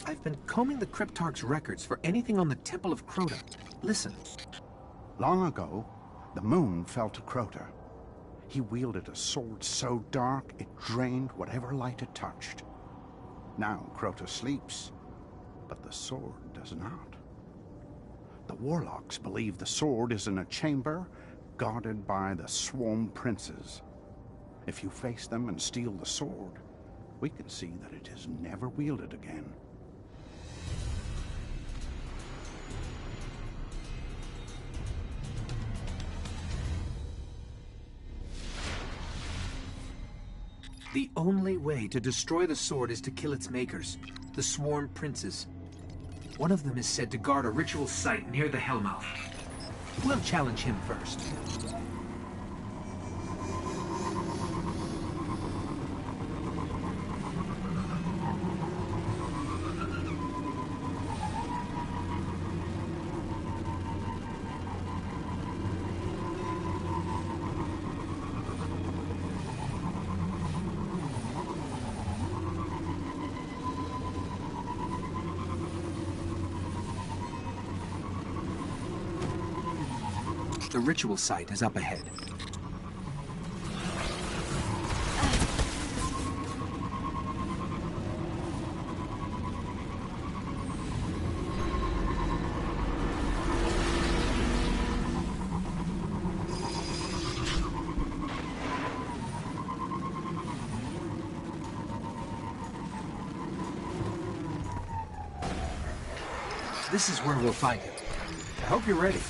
I've been combing the Cryptarch's records for anything on the Temple of Crota. Listen. Long ago, the moon fell to Crota. He wielded a sword so dark it drained whatever light it touched. Now Crota sleeps, but the sword does not. The warlocks believe the sword is in a chamber guarded by the Swarm Princes. If you face them and steal the sword, we can see that it is never wielded again. The only way to destroy the sword is to kill its makers, the Swarm Princes. One of them is said to guard a ritual site near the Hellmouth. We'll challenge him first. The ritual site is up ahead. This is where we'll find it. I hope you're ready.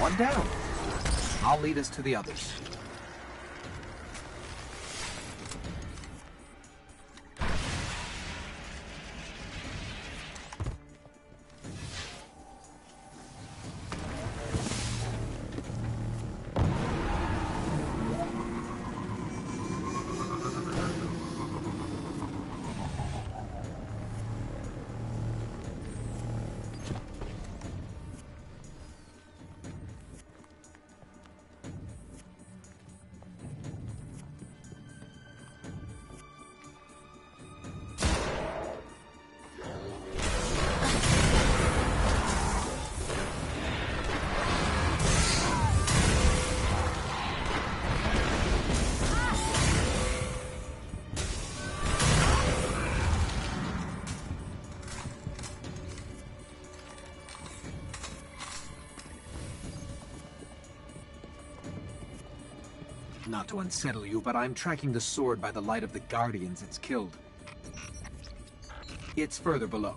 One down. I'll lead us to the others. Not to unsettle you, but I'm tracking the sword by the light of the Guardians it's killed. It's further below.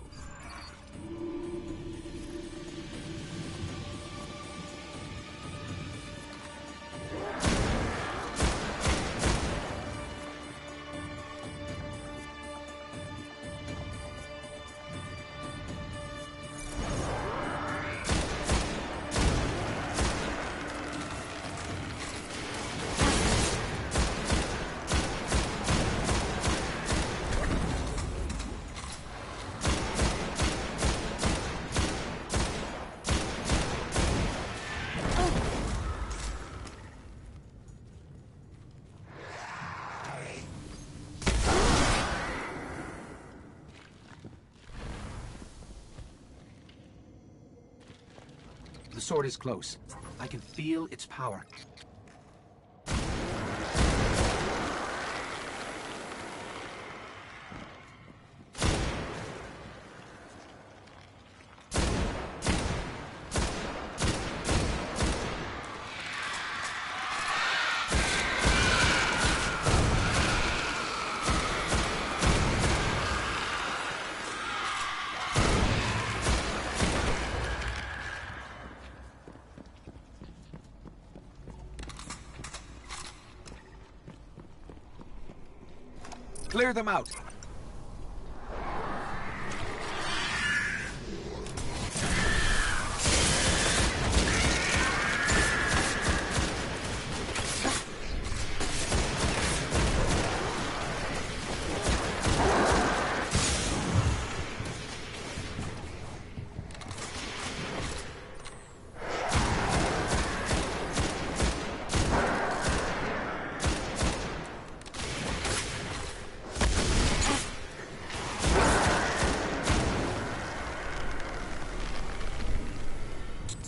The sword is close. I can feel its power. Clear them out.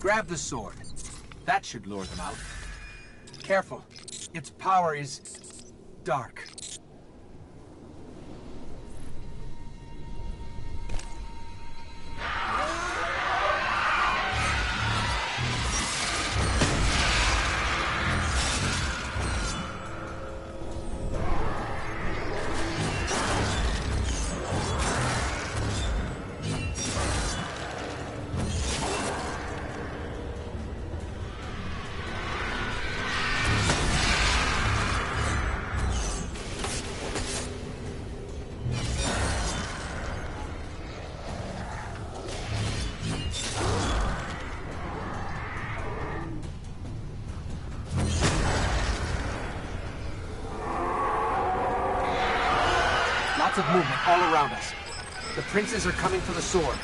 Grab the sword. That should lure them out. Careful. Its power is dark. Lots of movement all around us. The princes are coming for the sword.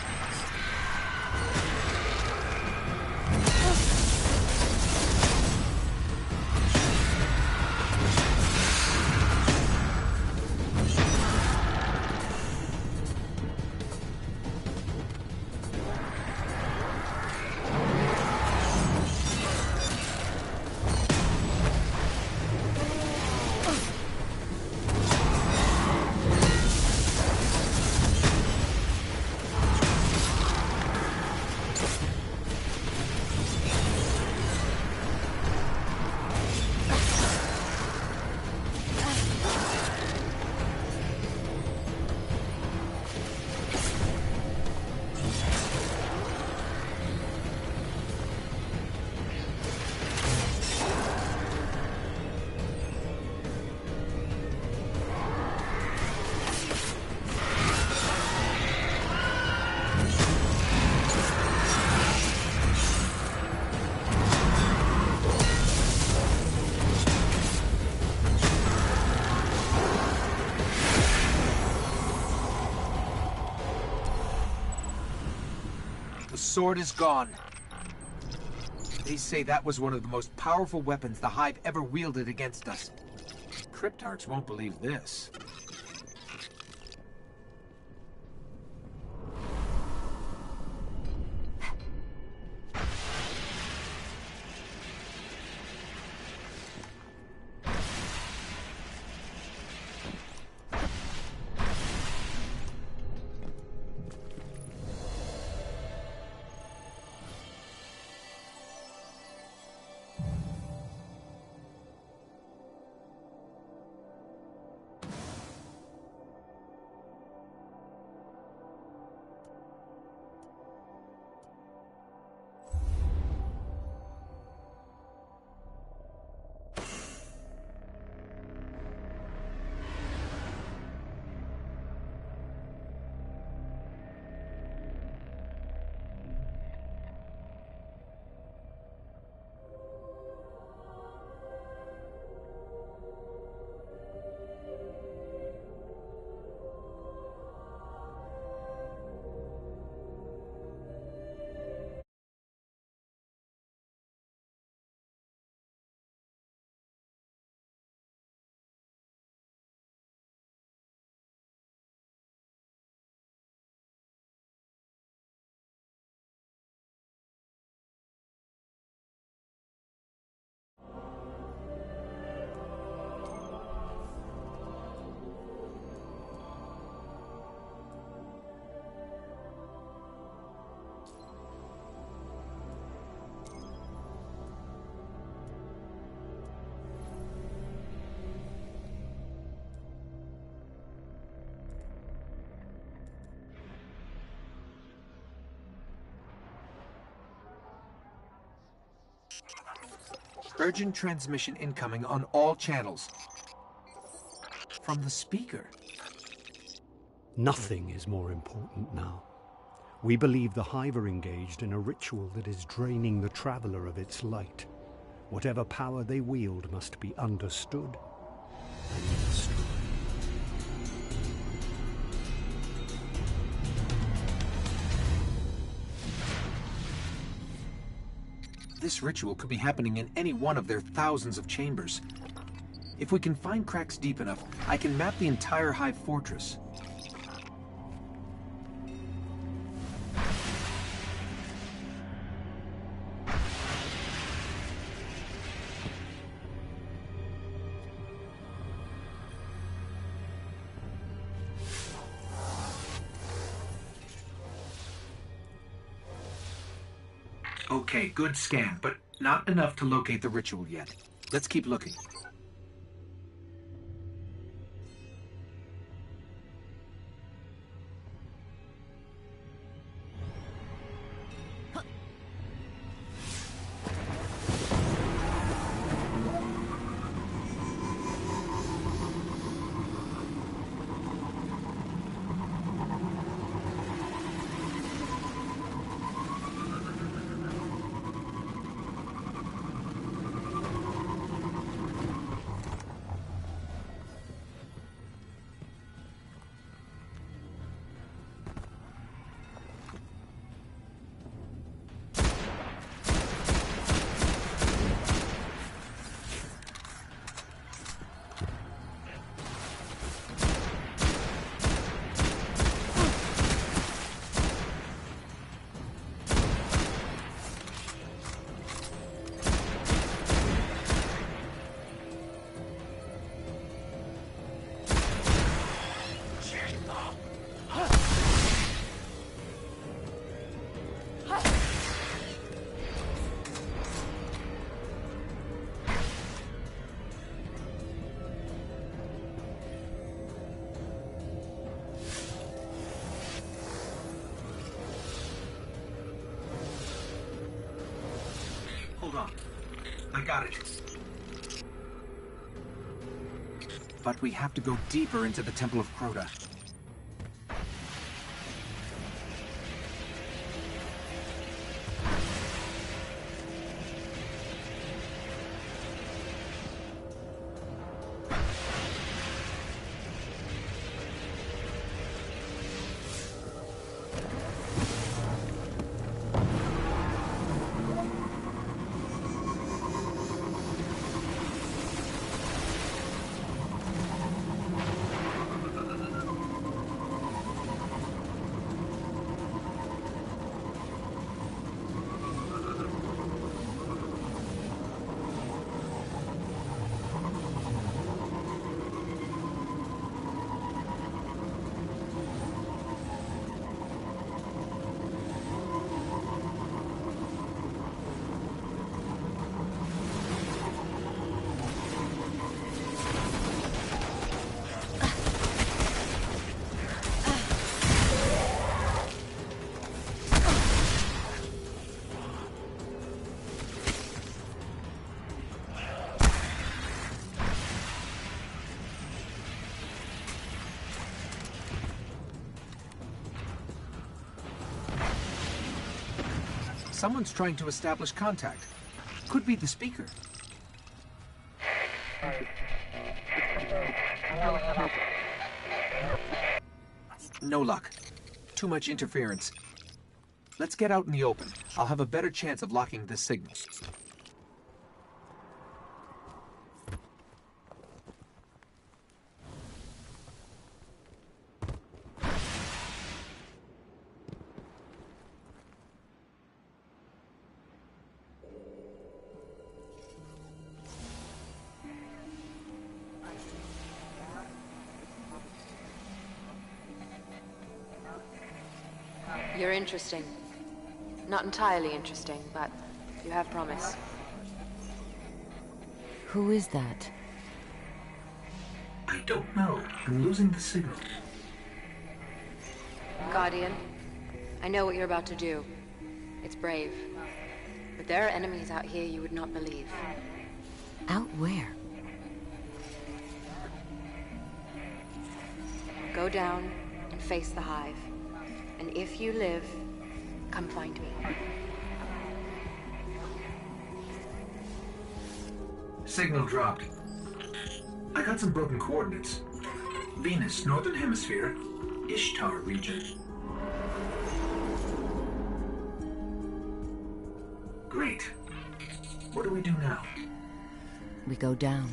The sword is gone. They say that was one of the most powerful weapons the Hive ever wielded against us. Cryptarchs won't believe this. Urgent transmission incoming on all channels. From the speaker. Nothing is more important now. We believe the Hive are engaged in a ritual that is draining the Traveler of its light. Whatever power they wield must be understood and destroyed. This ritual could be happening in any one of their thousands of chambers. If we can find cracks deep enough, I can map the entire Hive fortress. Okay, good scan, but not enough to locate the ritual yet. Let's keep looking. Hold on. I got it. But we have to go deeper into the Temple of Crota. Someone's trying to establish contact. Could be the speaker. No luck. Too much interference. Let's get out in the open. I'll have a better chance of locking this signal. You're interesting. Not entirely interesting, but you have promise. Who is that? I don't know. I'm losing the signal. Guardian, I know what you're about to do. It's brave. But there are enemies out here you would not believe. Out where? Go down and face the Hive. And if you live, come find me. Signal dropped. I got some broken coordinates. Venus, Northern Hemisphere, Ishtar region. Great. What do we do now? We go down.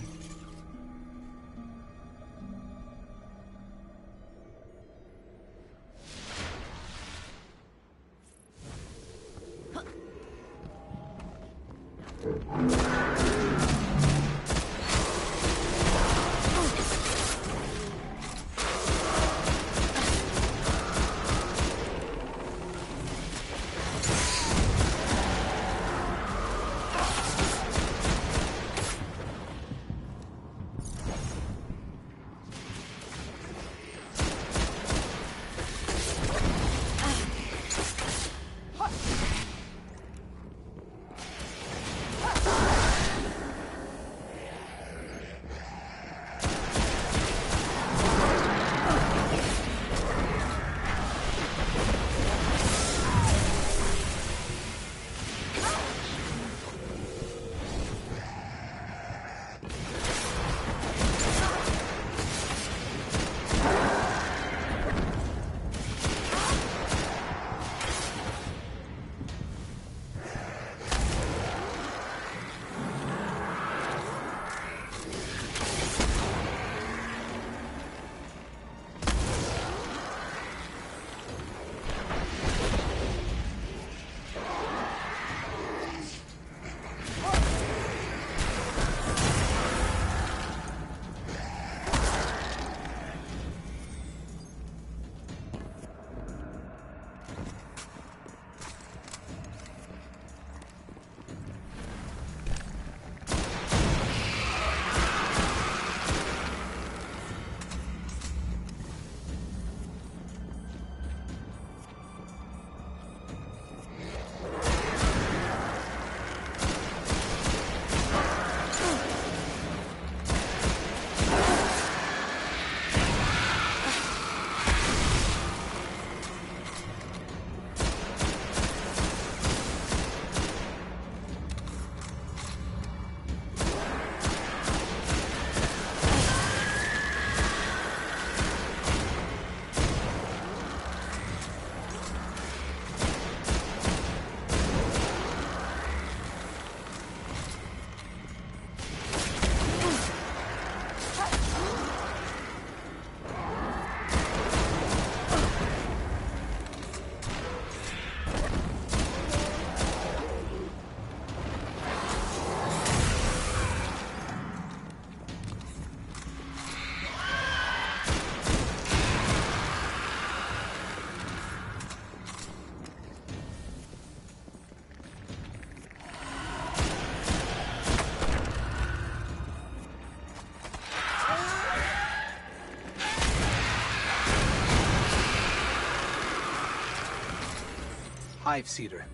Hive Seeder.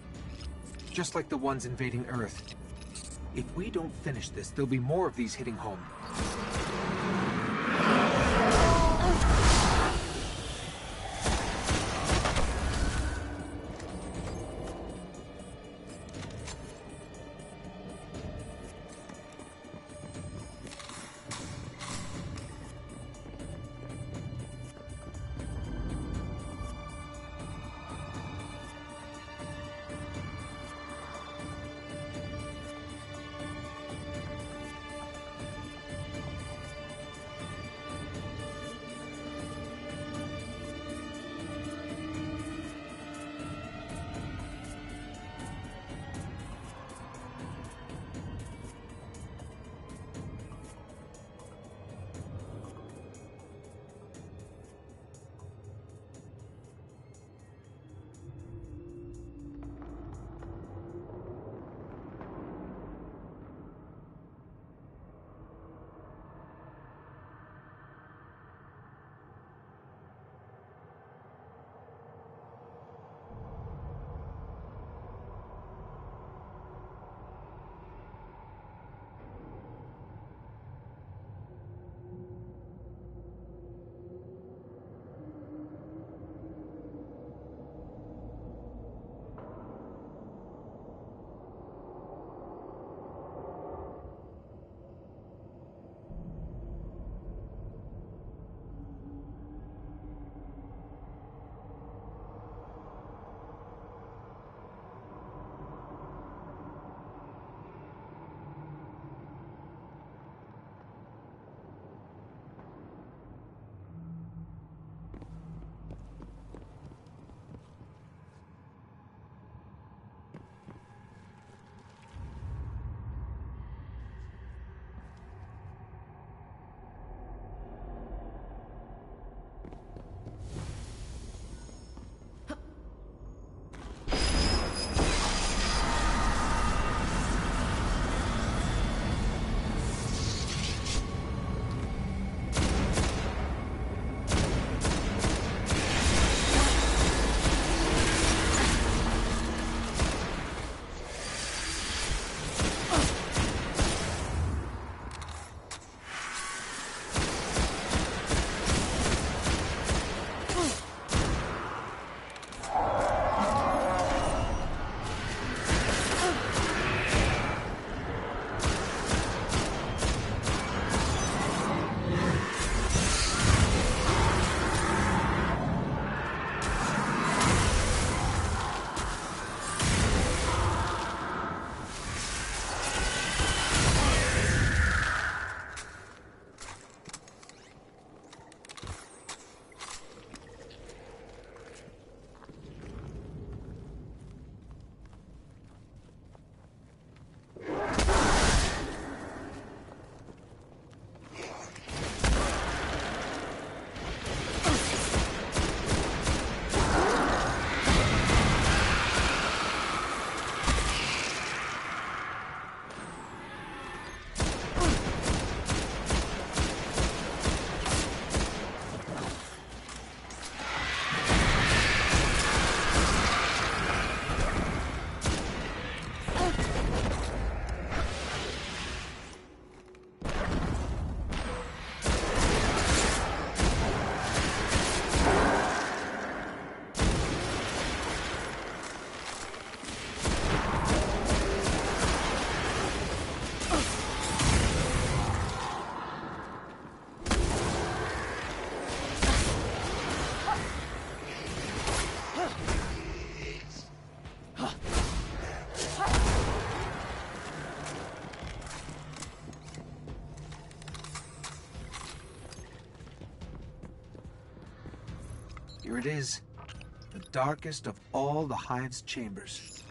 Just like the ones invading Earth. If we don't finish this, there'll be more of these hitting home. Here it is, the darkest of all the Hive's chambers.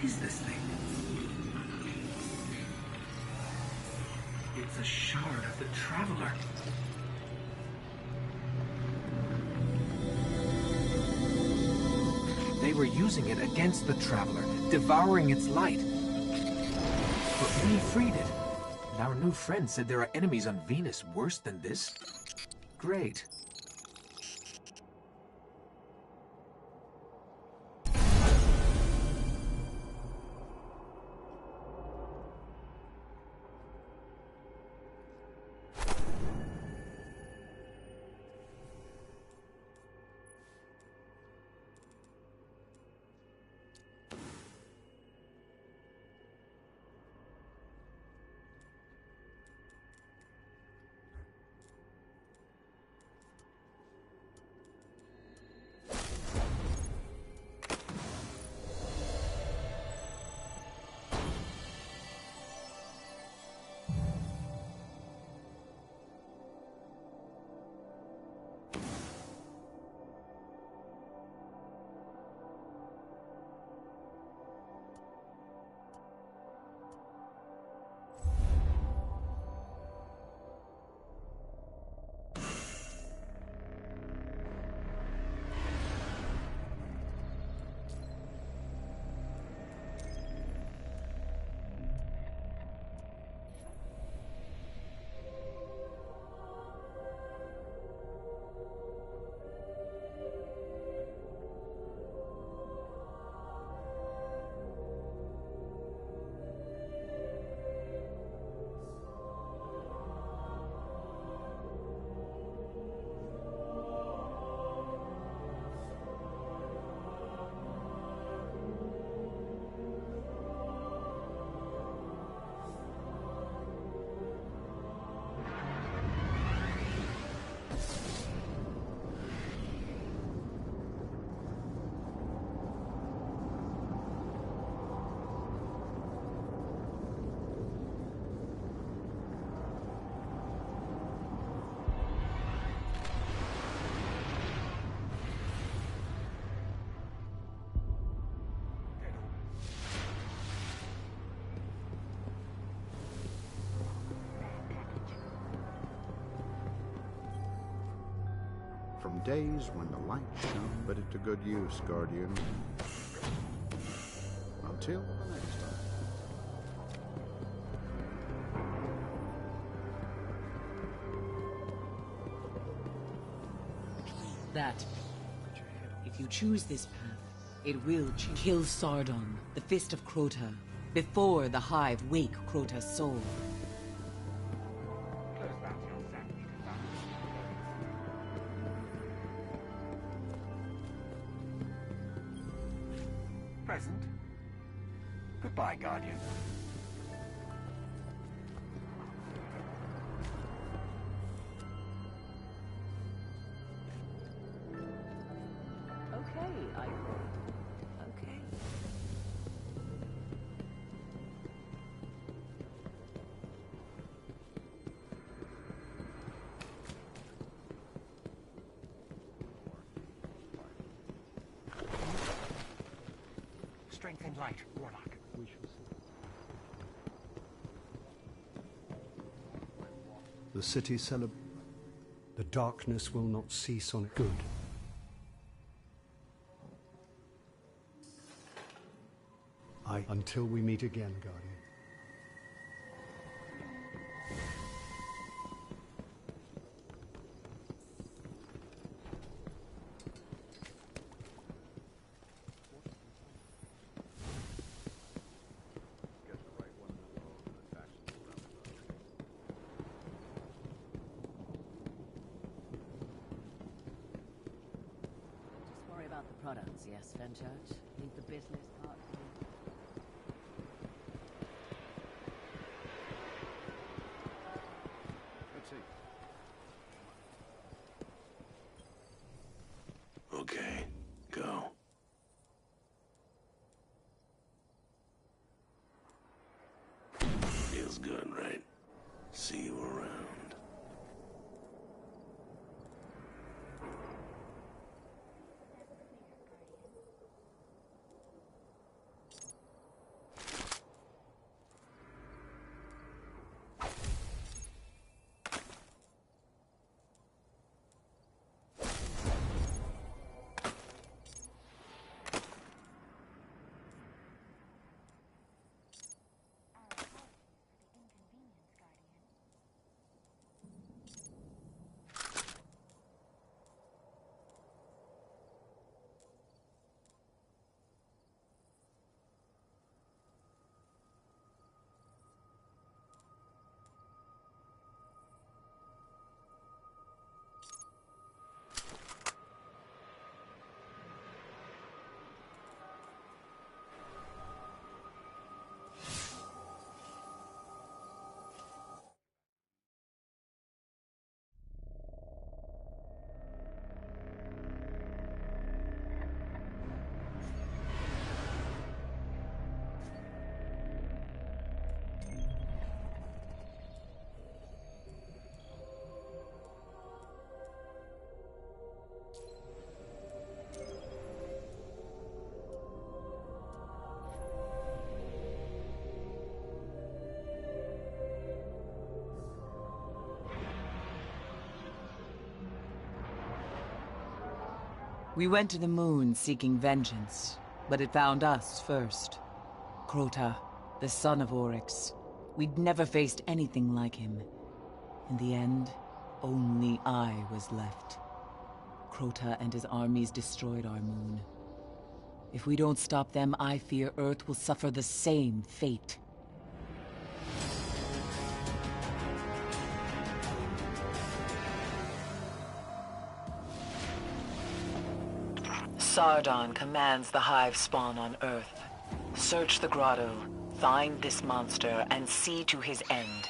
What is this thing? It's a shard of the Traveler. They were using it against the Traveler, devouring its light. But we freed it. And our new friend said there are enemies on Venus worse than this. Great. days when the light shone. Put it to good use, Guardian. Until the next time. That. If you choose this path, it will kill Sardon, the Fist of Crota, before the Hive wake Crota's soul. Present. Goodbye, Guardian. Okay, okay. Strength and light, Warlock. We shall see. The city celebrates. The darkness will not cease on good. Until we meet again, Guardian. Just worry about the products, yes, Fenchurch? Leave the business part to me. Let's see. Okay, go. Feels good, right? See you around. We went to the moon seeking vengeance, but it found us first. Crota, the son of Oryx. We'd never faced anything like him. In the end, only I was left. Crota and his armies destroyed our moon. If we don't stop them, I fear Earth will suffer the same fate. Sardon commands the Hive spawn on Earth. Search the grotto, find this monster, and see to his end.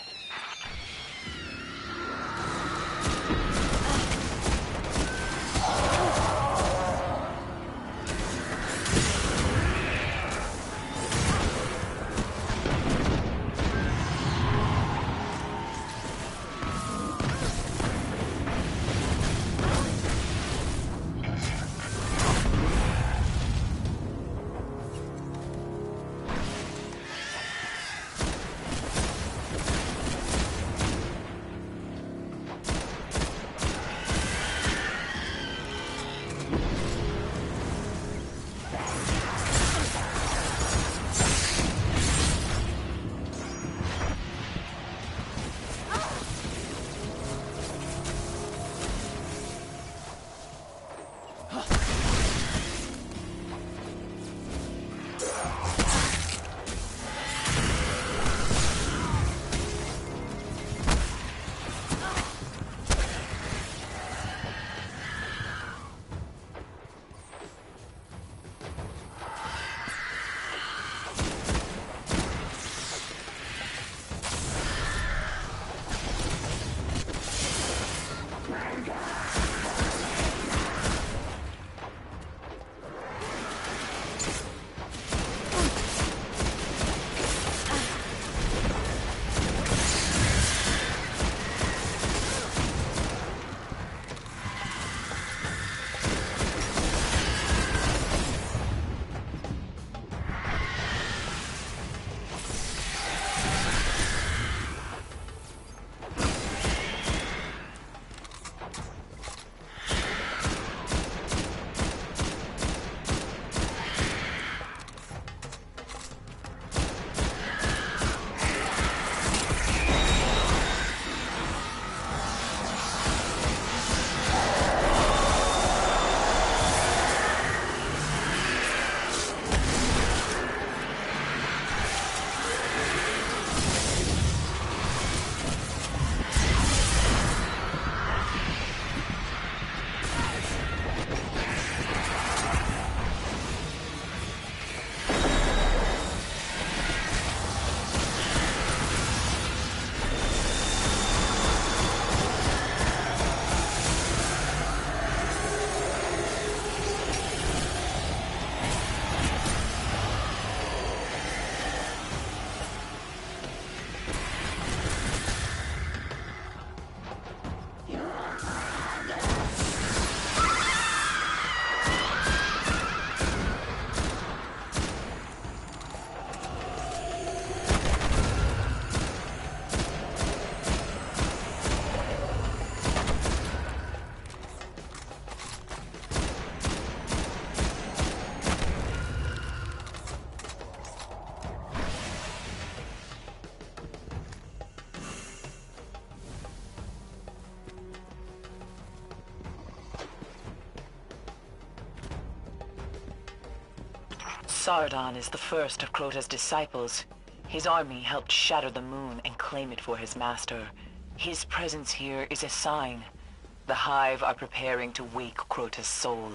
Sardon is the first of Crota's disciples. His army helped shatter the moon and claim it for his master. His presence here is a sign. The Hive are preparing to wake Crota's soul.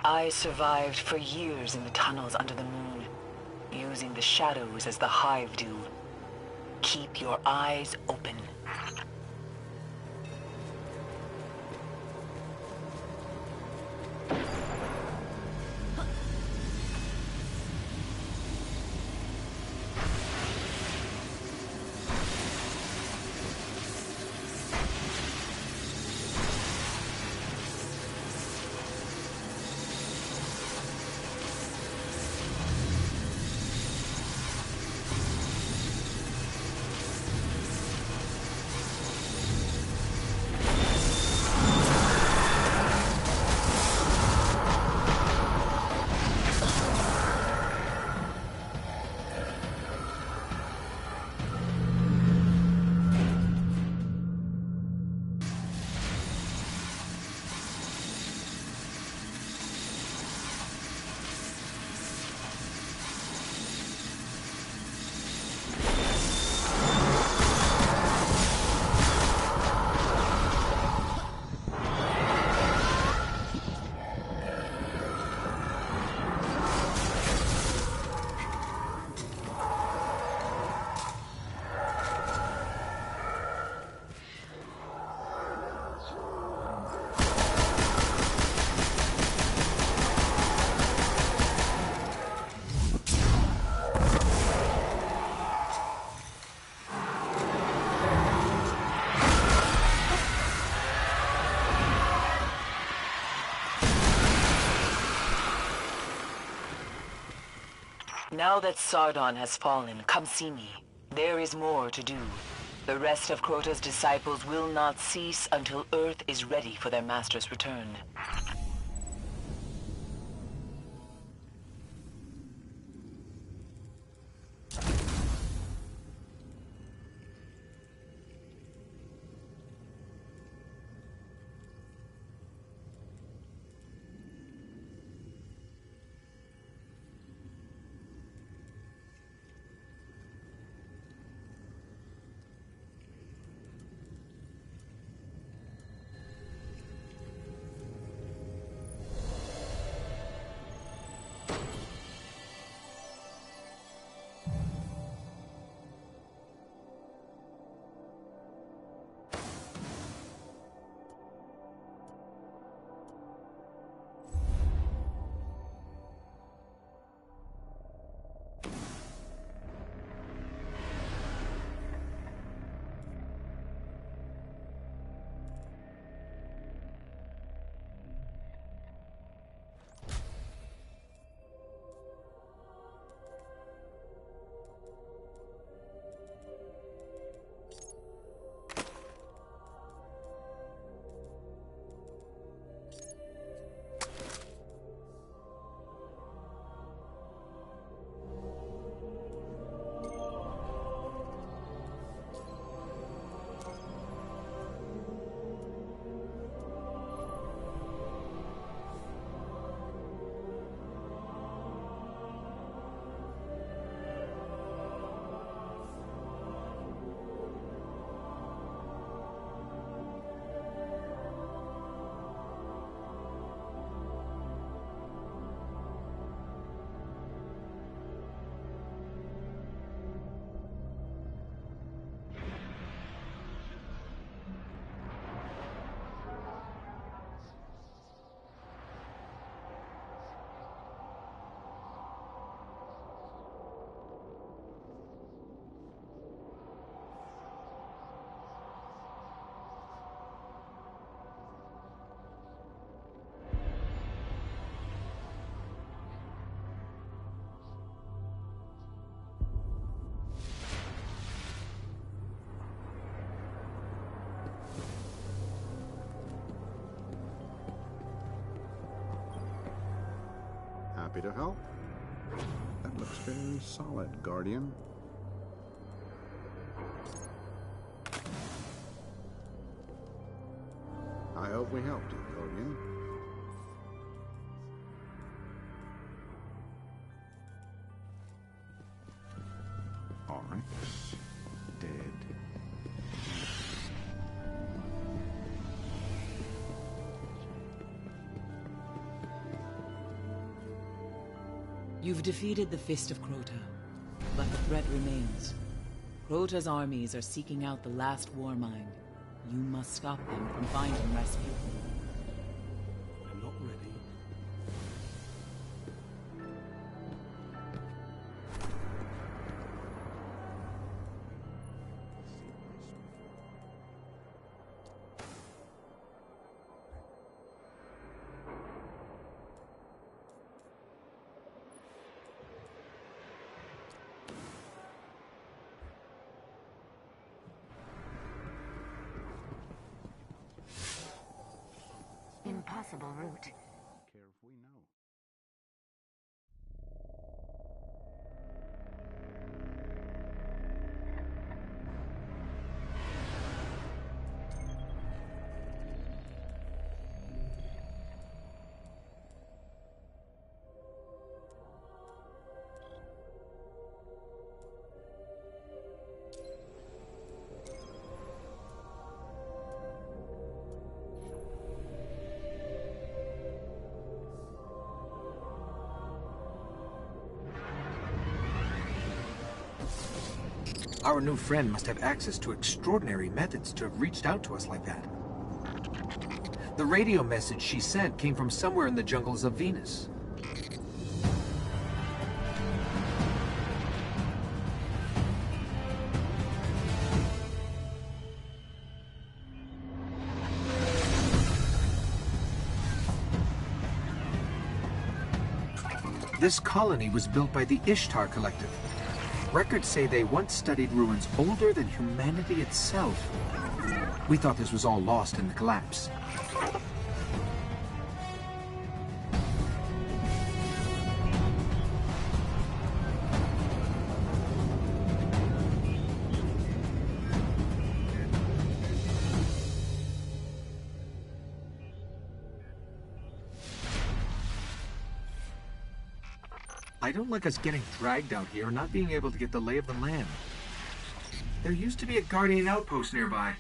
I survived for years in the tunnels under the moon, using the shadows as the Hive do. Keep your eyes open. Now that Sardon has fallen, come see me. There is more to do. The rest of Crota's disciples will not cease until Earth is ready for their master's return. Happy to help. That looks very solid, Guardian. I hope we helped you, Guardian. Oryx, dead. You've defeated the Fist of Crota, but the threat remains. Crota's armies are seeking out the last war mine. You must stop them from finding Rasputin. I'm not ready. Impossible route. Care if we know. Our new friend must have access to extraordinary methods to have reached out to us like that. The radio message she sent came from somewhere in the jungles of Venus. This colony was built by the Ishtar Collective. Records say they once studied ruins older than humanity itself. We thought this was all lost in the collapse. I don't like us getting dragged out here and not being able to get the lay of the land. There used to be a Guardian outpost nearby.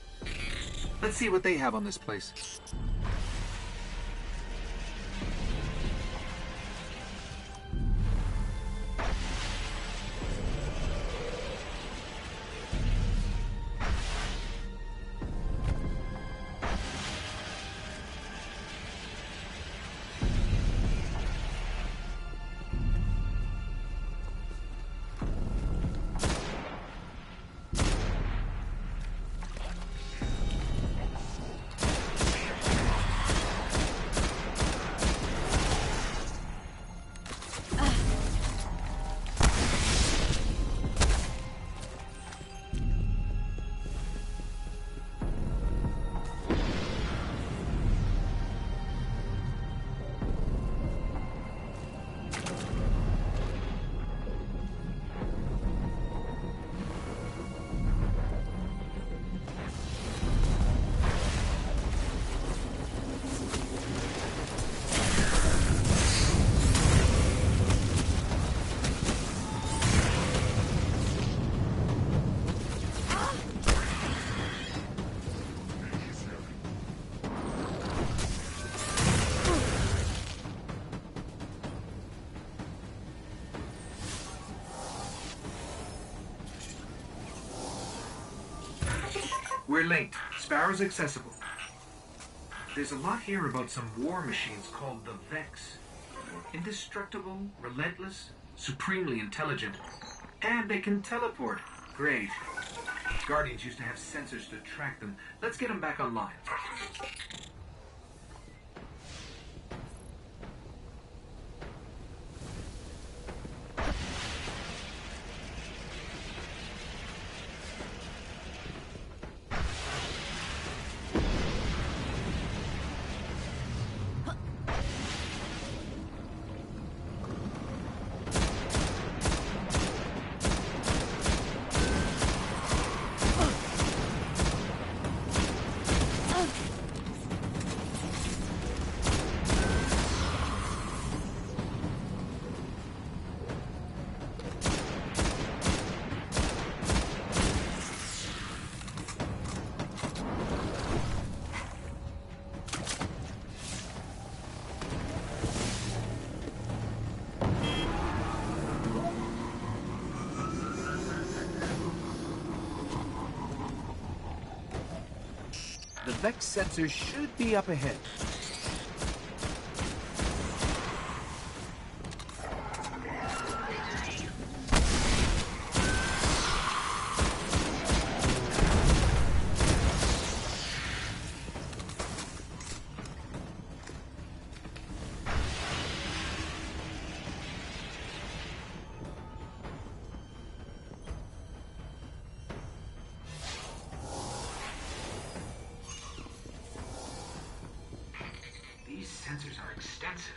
Let's see what they have on this place. We're linked. Sparrow's accessible. There's a lot here about some war machines called the Vex. Indestructible, relentless, supremely intelligent. And they can teleport. Great. Guardians used to have sensors to track them. Let's get them back online. Vex sensor should be up ahead. These sensors are extensive.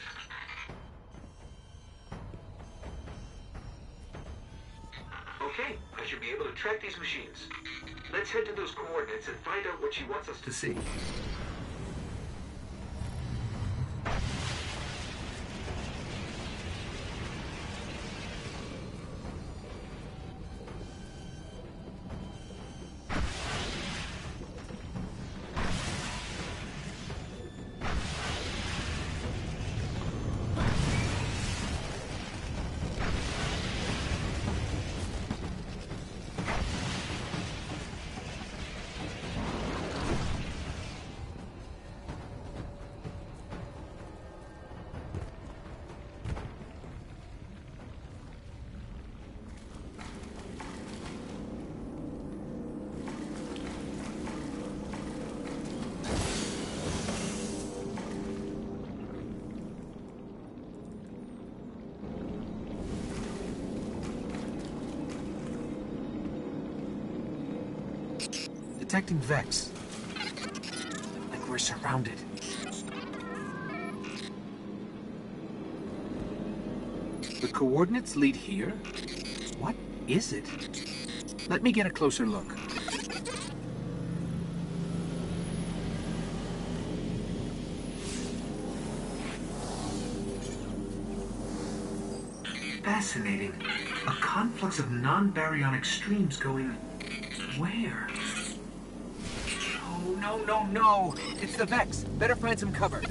Okay, I should be able to track these machines. Let's head to those coordinates and find out what she wants us to see. Detecting Vex. Like we're surrounded. The coordinates lead here? What is it? Let me get a closer look. Fascinating. A conflux of non-baryonic streams going... where? Oh, no! It's the Vex. Better find some cover.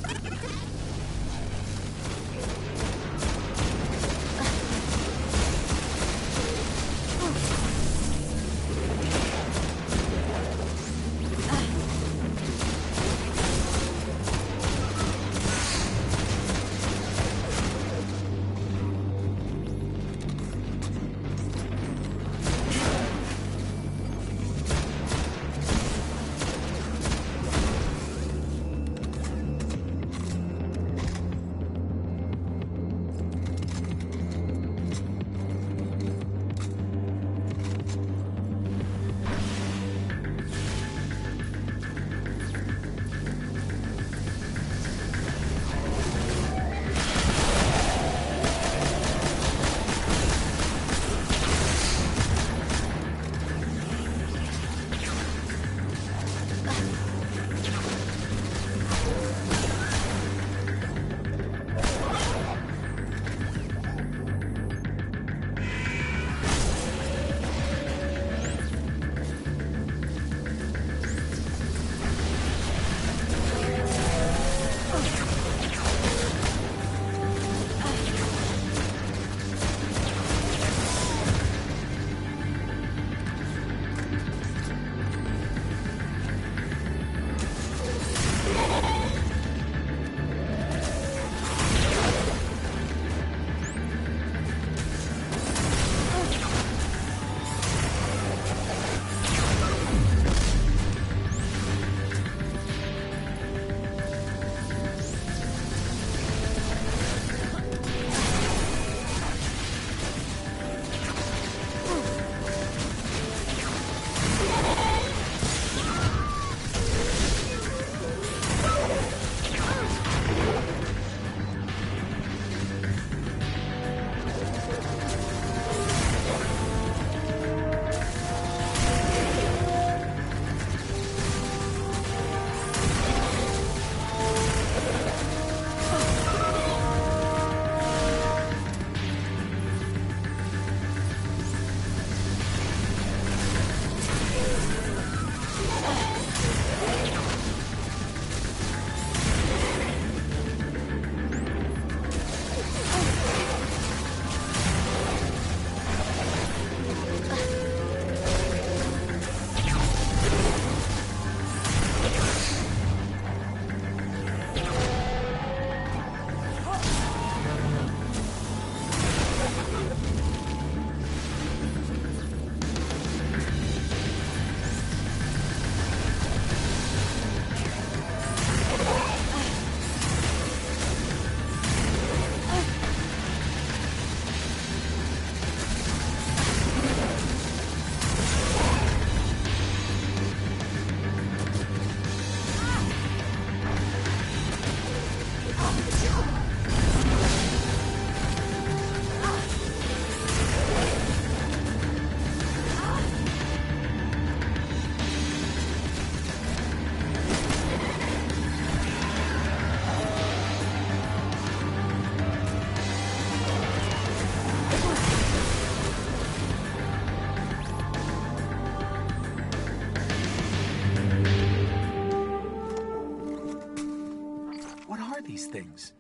these things.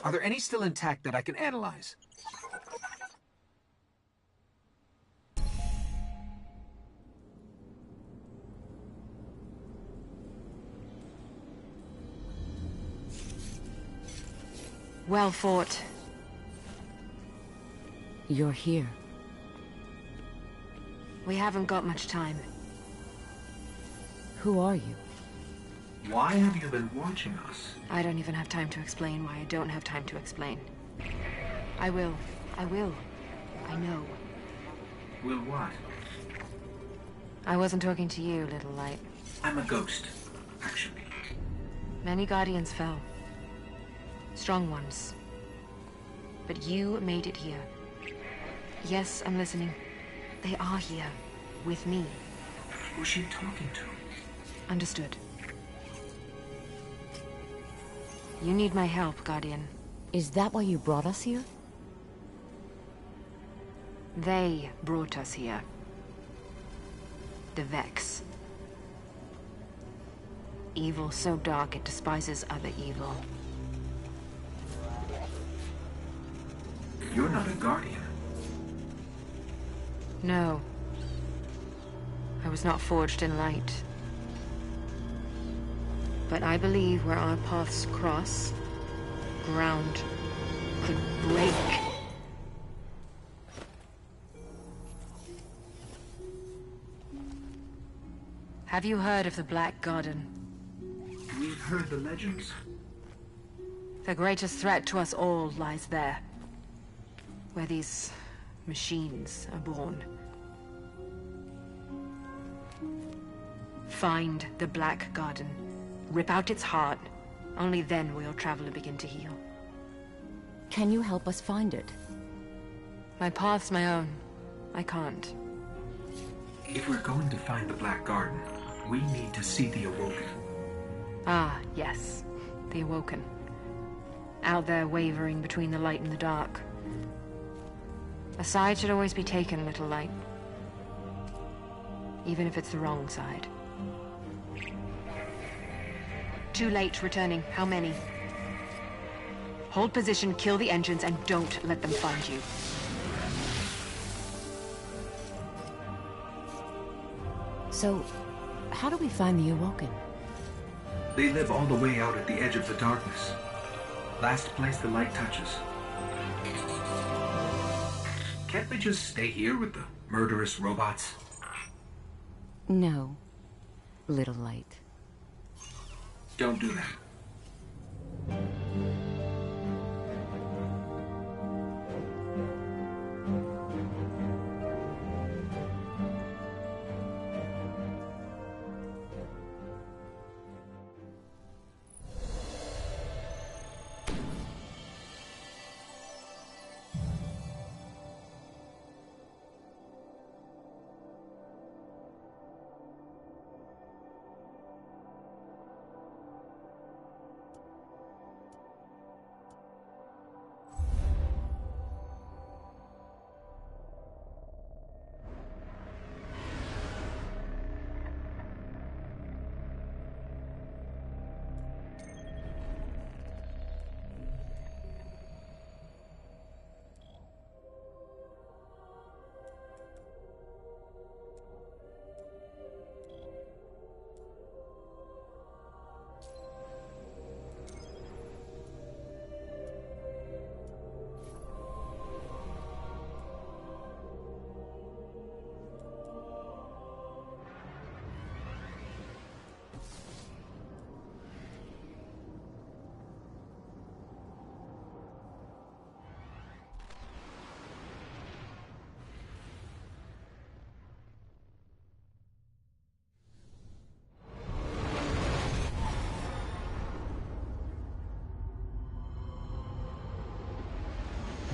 Are there any still intact that I can analyze? Well fought. You're here. We haven't got much time. Who are you? Why have you been watching us? I don't even have time to explain why I don't have time to explain. I will. I will. I know. Will what? I wasn't talking to you, Little Light. I'm a ghost, actually. Many Guardians fell. Strong ones. But you made it here. Yes, I'm listening. They are here. With me. Who's she talking to? Understood. You need my help, Guardian. Is that why you brought us here? They brought us here. The Vex. Evil so dark it despises other evil. You're not a Guardian. No. I was not forged in light. But I believe where our paths cross, ground could break. Have you heard of the Black Garden? We've heard the legends. The greatest threat to us all lies there. Where these machines are born. Find the Black Garden. Rip out its heart. Only then will your traveler begin to heal. Can you help us find it? My path's my own. I can't. If we're going to find the Black Garden, we need to see the Awoken. Ah, yes. The Awoken. Out there wavering between the light and the dark. A side should always be taken, Little Light. Even if it's the wrong side. Too late returning. How many? Hold position, kill the engines, and don't let them find you. So, how do we find the Awoken? They live all the way out at the edge of the darkness. Last place the light touches. Can't we just stay here with the murderous robots? No, Little Light. Don't do that.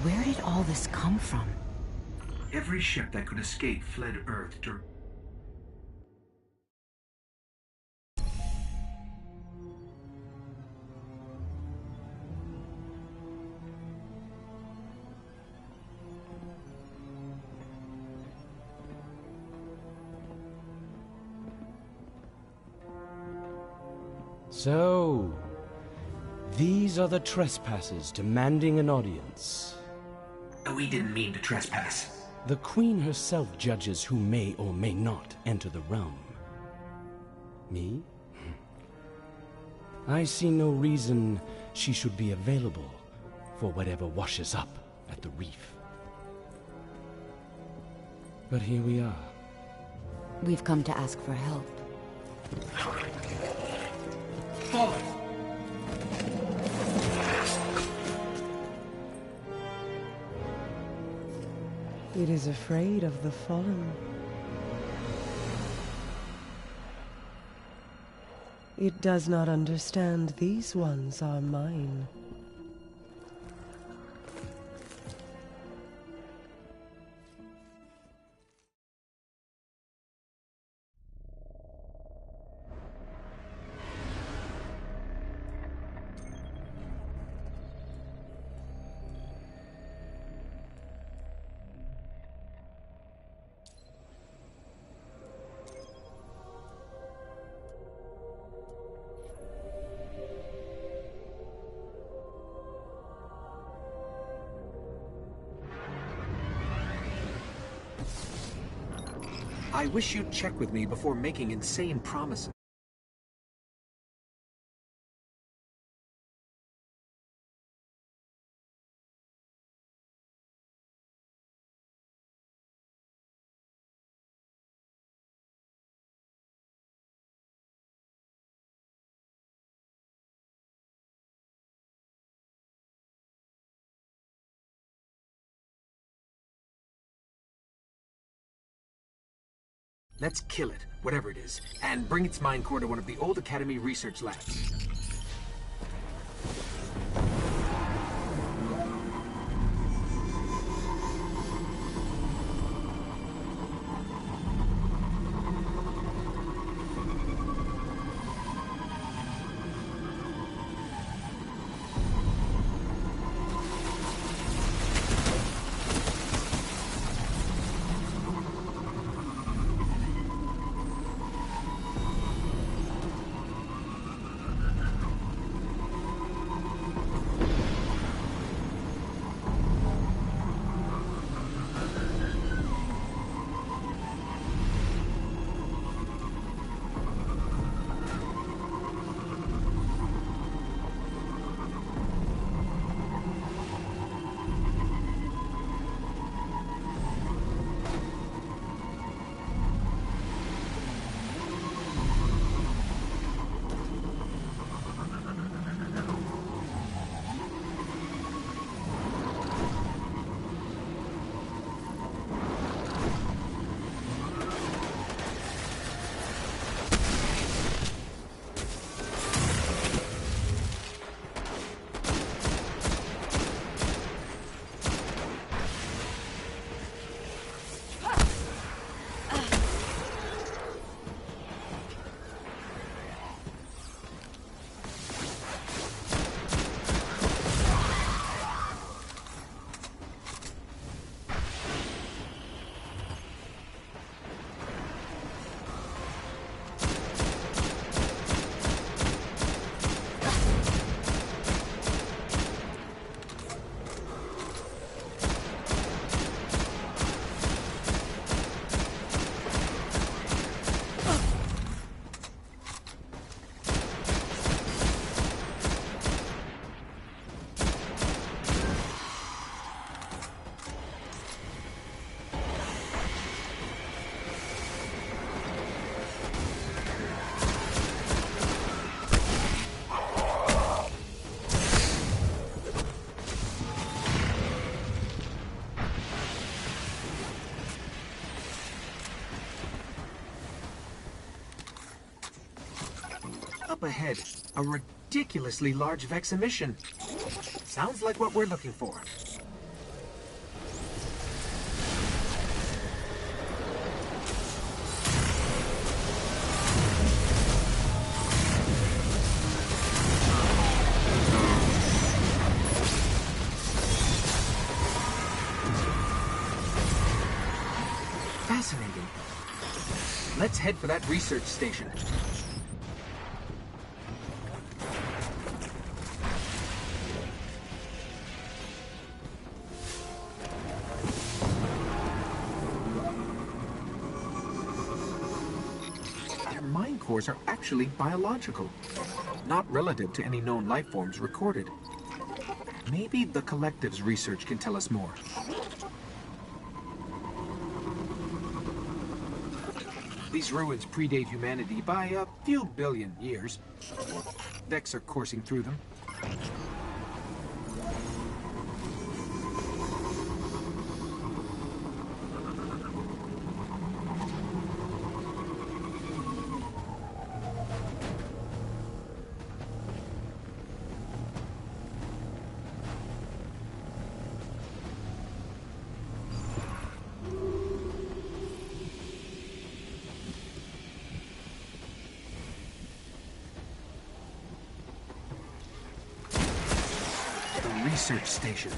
Where did all this come from? Every ship that could escape fled Earth during... So, These are the trespassers demanding an audience. We didn't mean to trespass. The Queen herself judges who may or may not enter the realm. Me? I see no reason she should be available for whatever washes up at the reef. But here we are. We've come to ask for help. Follow. It is afraid of the fallen. It does not understand these ones are mine. I wish you'd check with me before making insane promises. Let's kill it, whatever it is, and bring its mind core to one of the old Academy research labs. Up ahead, a ridiculously large Vex emission. Sounds like what we're looking for. Fascinating. Let's head for that research station. spores are actually biological, not relative to any known life forms recorded. Maybe the Collective's research can tell us more. These ruins predate humanity by a few billion years. Vex are coursing through them. Research station.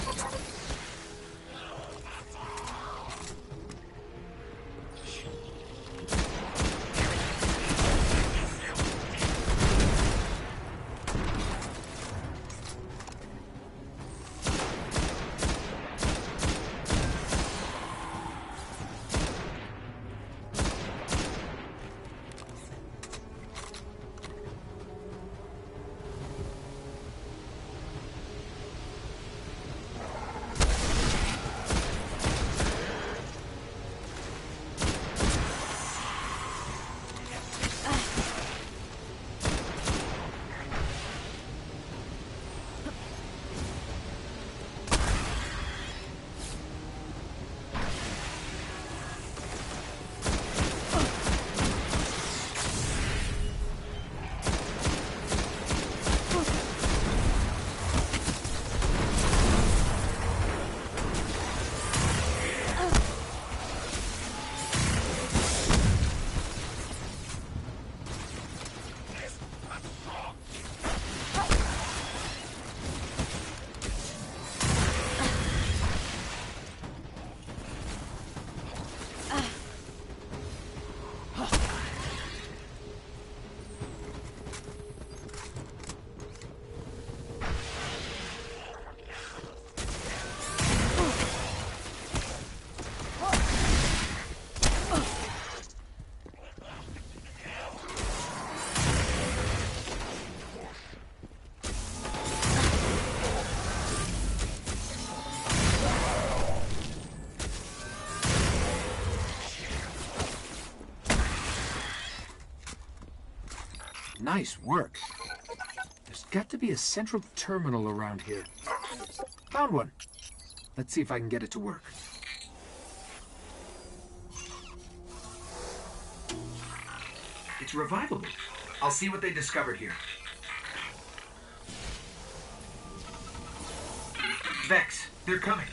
Nice work. There's got to be a central terminal around here. Found one. Let's see if I can get it to work. It's revivable. I'll see what they discovered here. Vex, they're coming.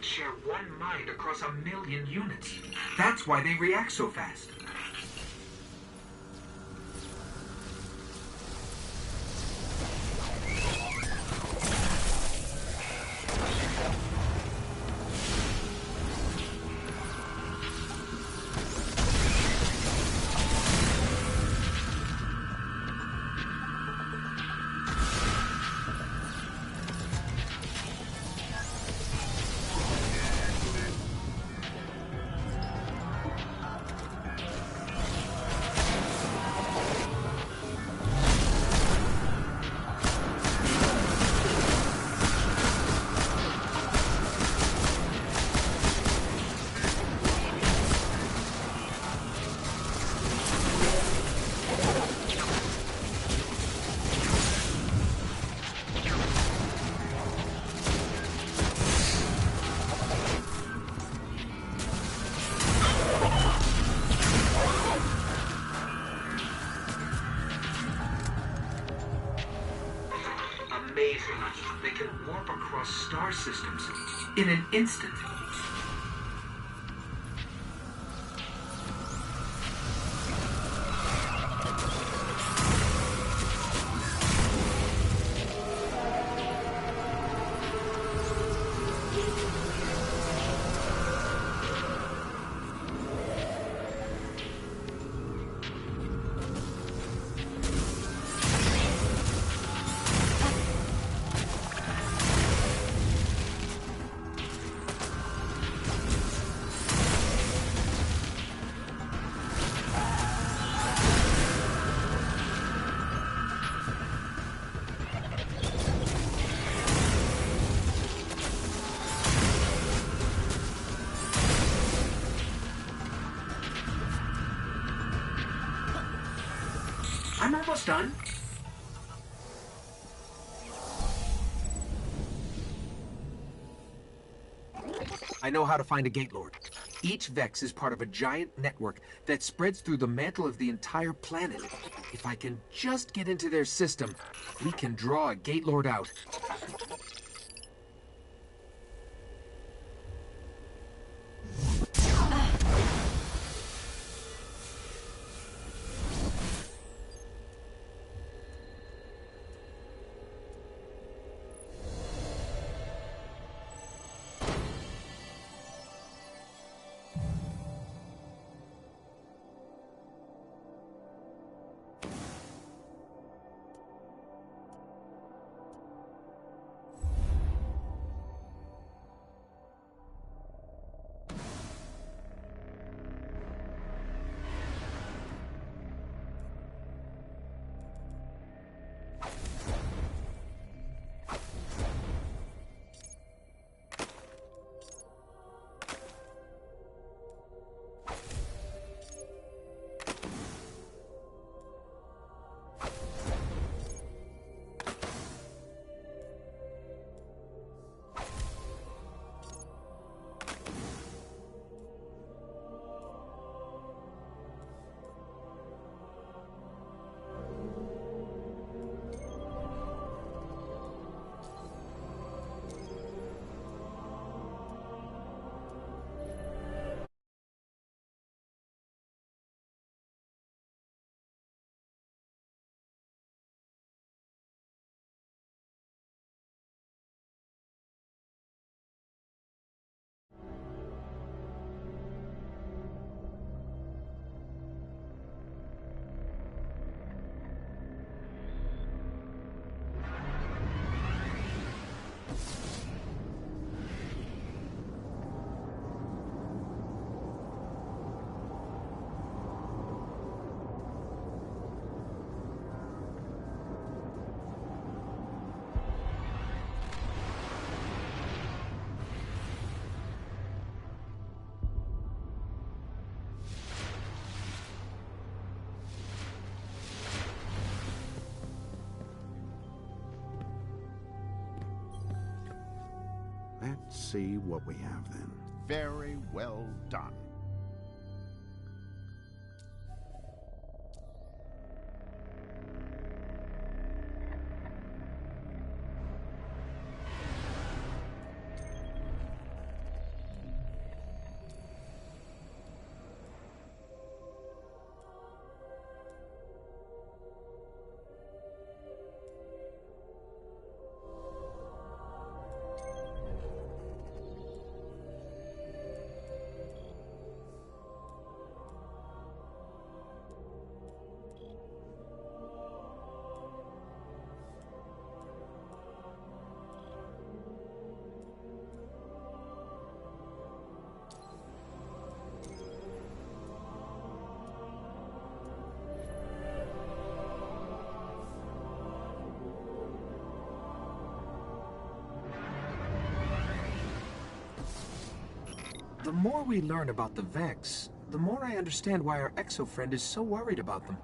Share one mind across 1 million units. That's why they react so fast. amazing. They can warp across star systems in an instant. I'm almost done. I know how to find a Gate Lord. Each Vex is part of a giant network that spreads through the mantle of the entire planet. If I can just get into their system, we can draw a Gate Lord out. Let's see what we have then. Very well done. The more we learn about the Vex, the more I understand why our exo-friend is so worried about them.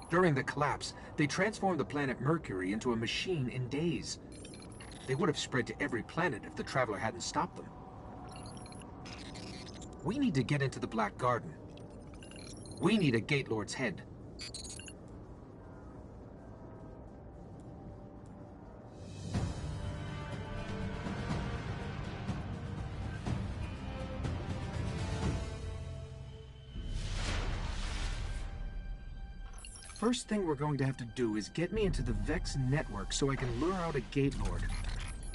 During the collapse, they transformed the planet Mercury into a machine in days. They would have spread to every planet if the Traveler hadn't stopped them. We need to get into the Black Garden. We need a Gate Lord's head. first thing we're going to have to do is get me into the Vex network so I can lure out a Gate Lord.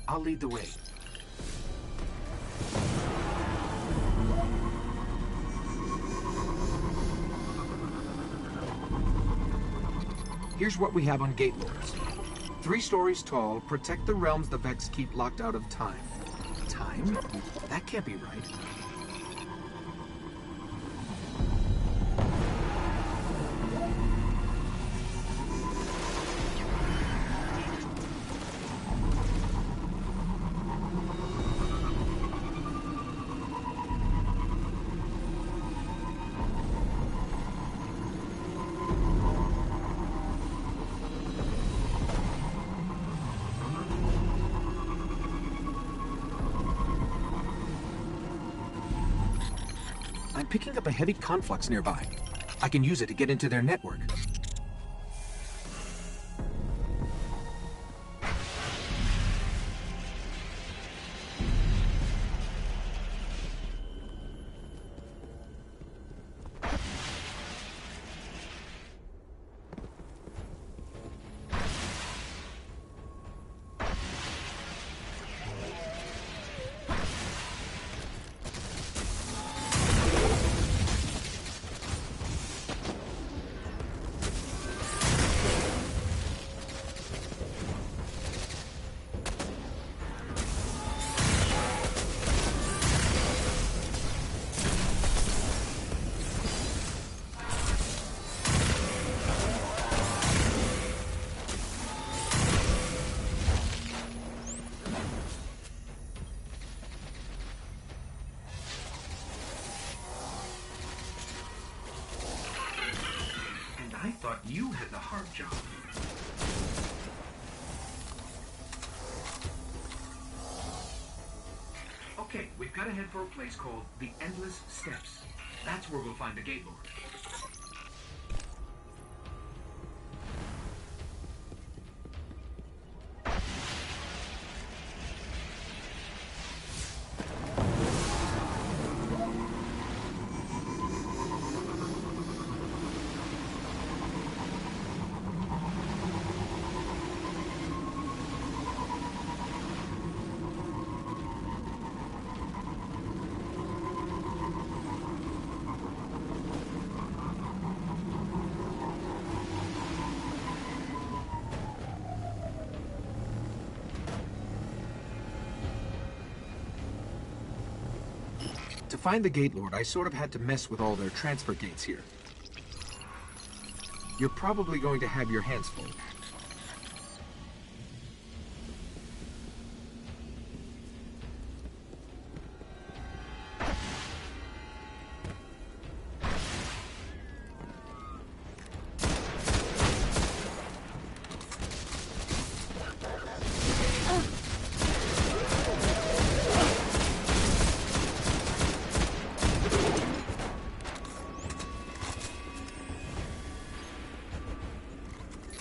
I'll lead the way. Here's what we have on Gate Lords. 3 stories tall, protect the realms the Vex keep locked out of time. Time? That can't be right. I'm picking up a heavy conflux nearby. I can use it to get into their network. I thought you had the hard job. Okay, we've got to head for a place called the Endless Steps. That's where we'll find the Gate Lord. To find the Gate Lord, I sort of had to mess with all their transfer gates here. You're probably going to have your hands full.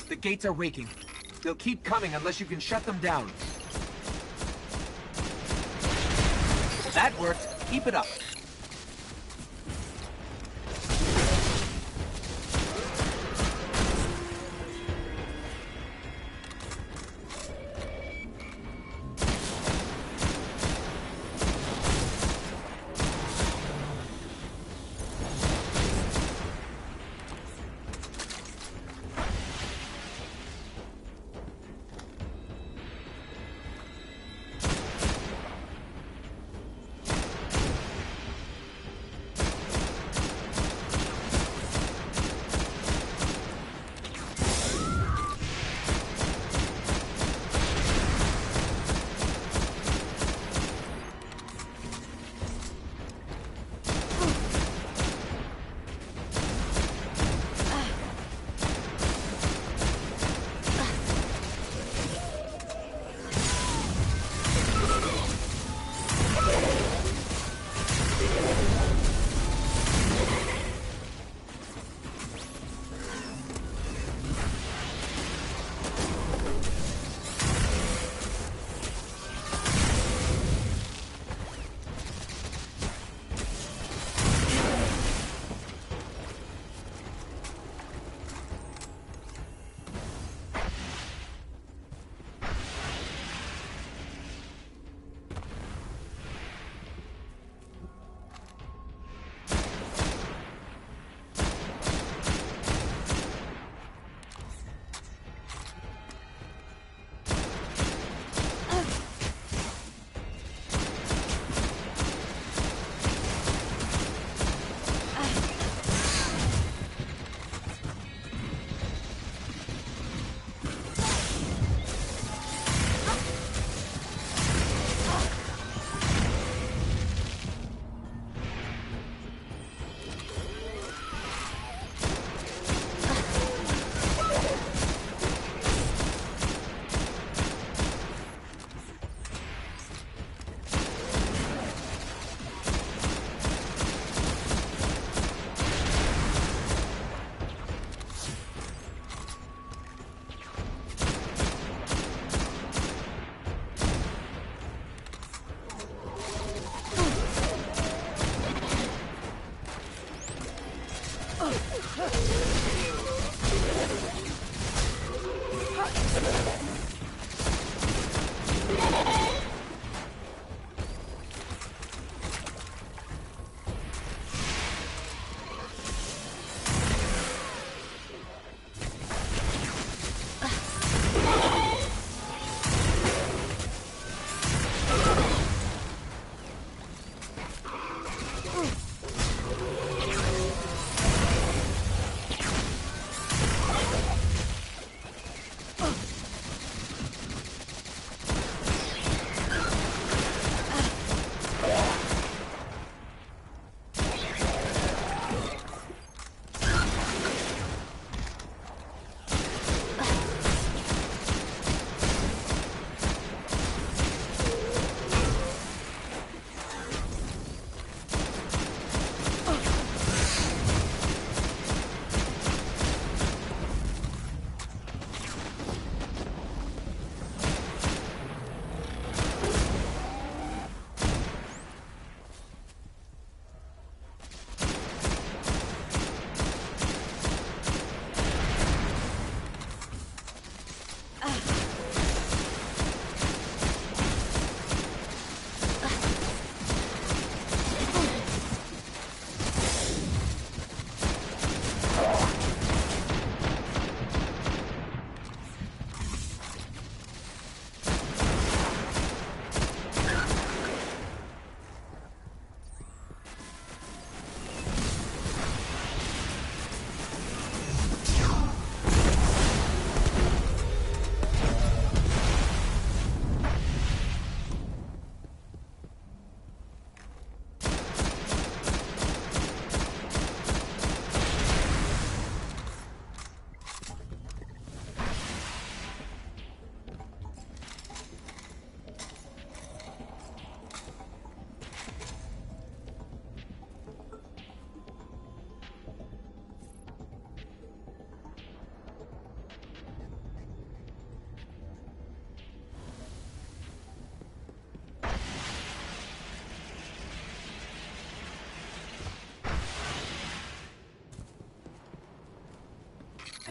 The gates are waking. They'll keep coming unless you can shut them down. That worked. Keep it up.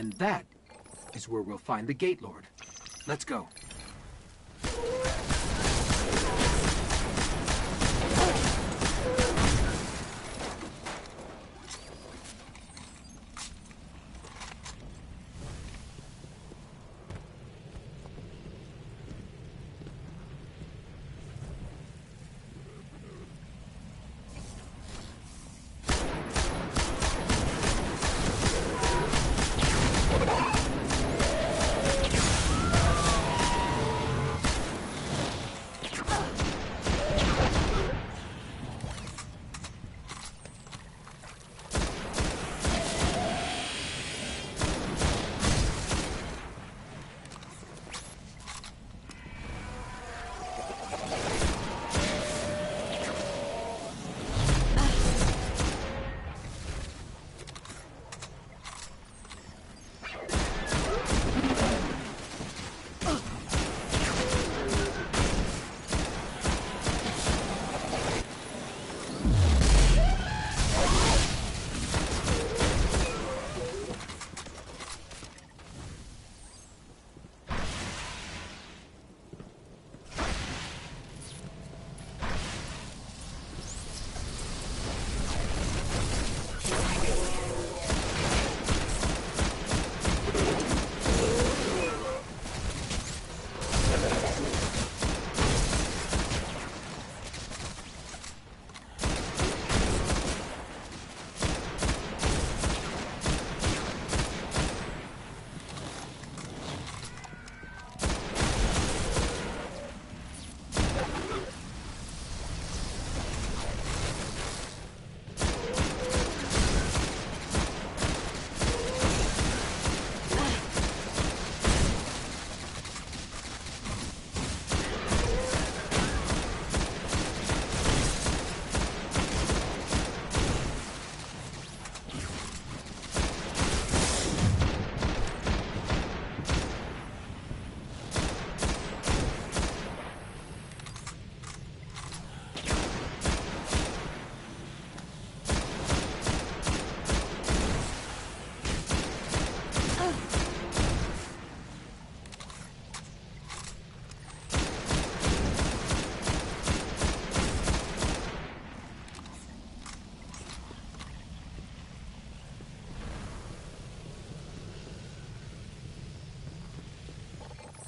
And that is where we'll find the Gate Lord. Let's go.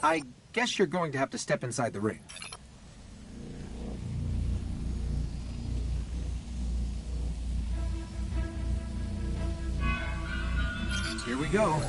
I guess you're going to have to step inside the ring. Here we go.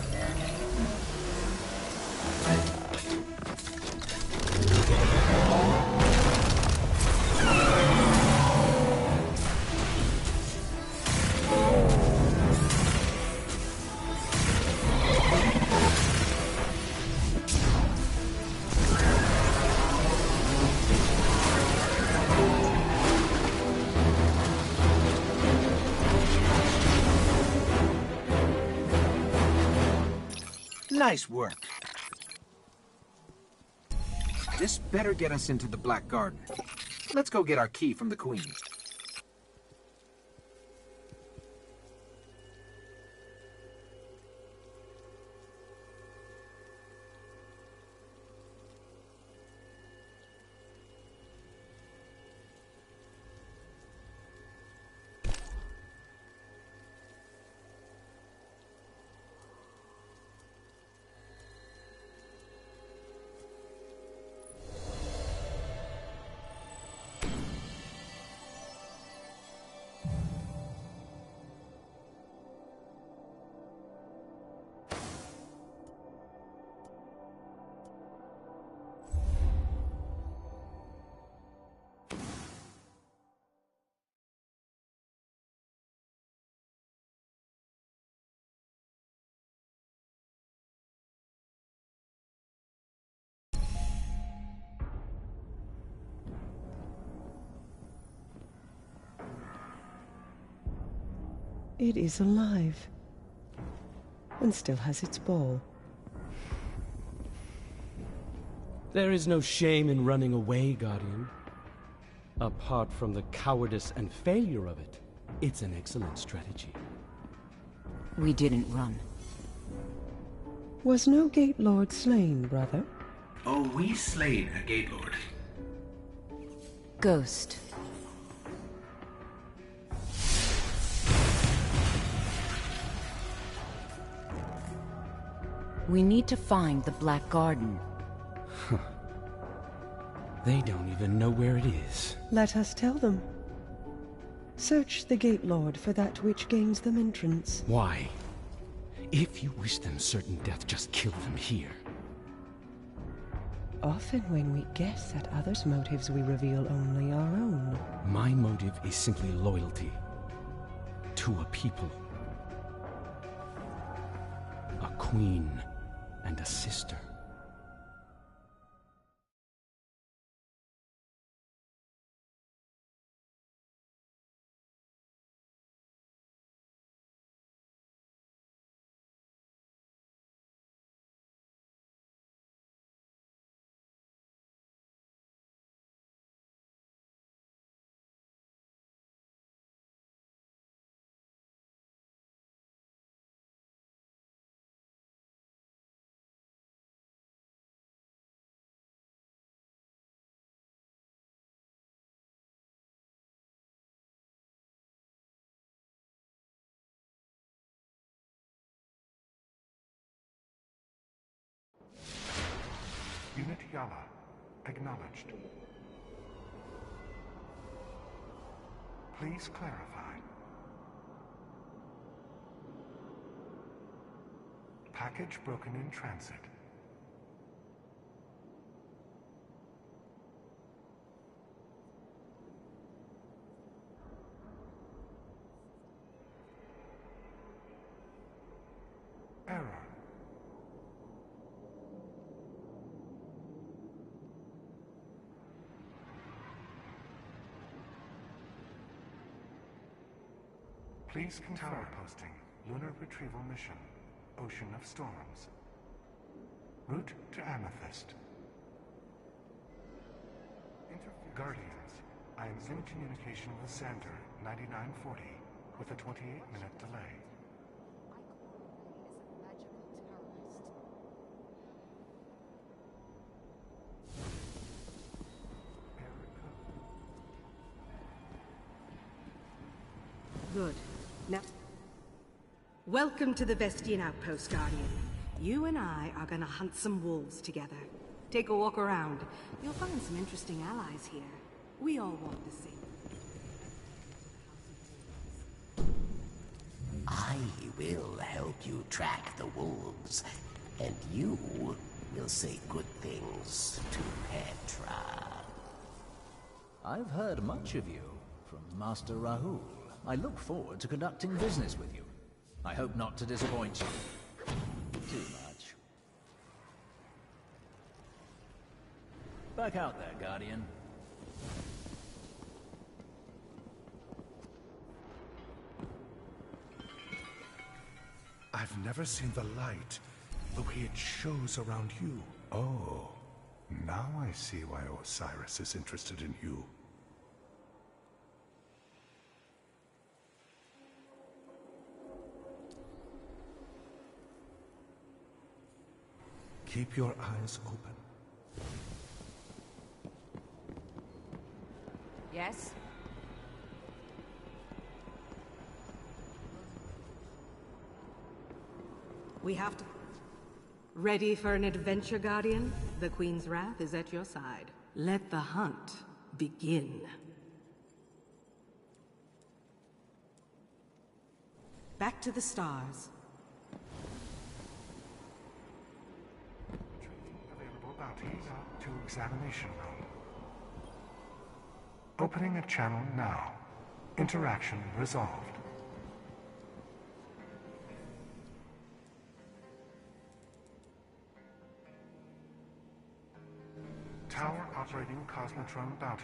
Nice work. This better get us into the Black Garden. Let's go get our key from the Queen. It is alive. And still has its ball. There is no shame in running away, Guardian. Apart from the cowardice and failure of it, it's an excellent strategy. We didn't run. Was no Gate Lord slain, brother? Oh, we slain a Gate Lord. Ghost. We need to find the Black Garden. They don't even know where it is. Let us tell them. Search the Gate Lord for that which gains them entrance. Why? If you wish them certain death, just kill them here. Often when we guess at others' motives, we reveal only our own. My motive is simply loyalty. To a people. A queen and a sister. Unit Yala, acknowledged. Please clarify. Package broken in transit. Error. Please confirm. Tower posting. Lunar retrieval mission. Ocean of Storms. Route to Amethyst. Guardians, I am in communication with Xander 9940 with a 28-minute delay. Good. Now, welcome to the Vestian Outpost, Guardian. You and I are gonna hunt some wolves together. Take a walk around. You'll find some interesting allies here. We all want the same. I will help you track the wolves, and you will say good things to Petra. I've heard much of you from Master Rahul. I look forward to conducting business with you. I hope not to disappoint you too much. Back out there, Guardian. I've never seen the light the way it shows around you. Oh, now I see why Osiris is interested in you. Keep your eyes open. Yes? We have to... Ready for an adventure, Guardian? The Queen's wrath is at your side. Let the hunt begin. Back to the stars. Available bounties to examination room. Opening a channel now. Interaction resolved. Tower operating Cosmotron bounty.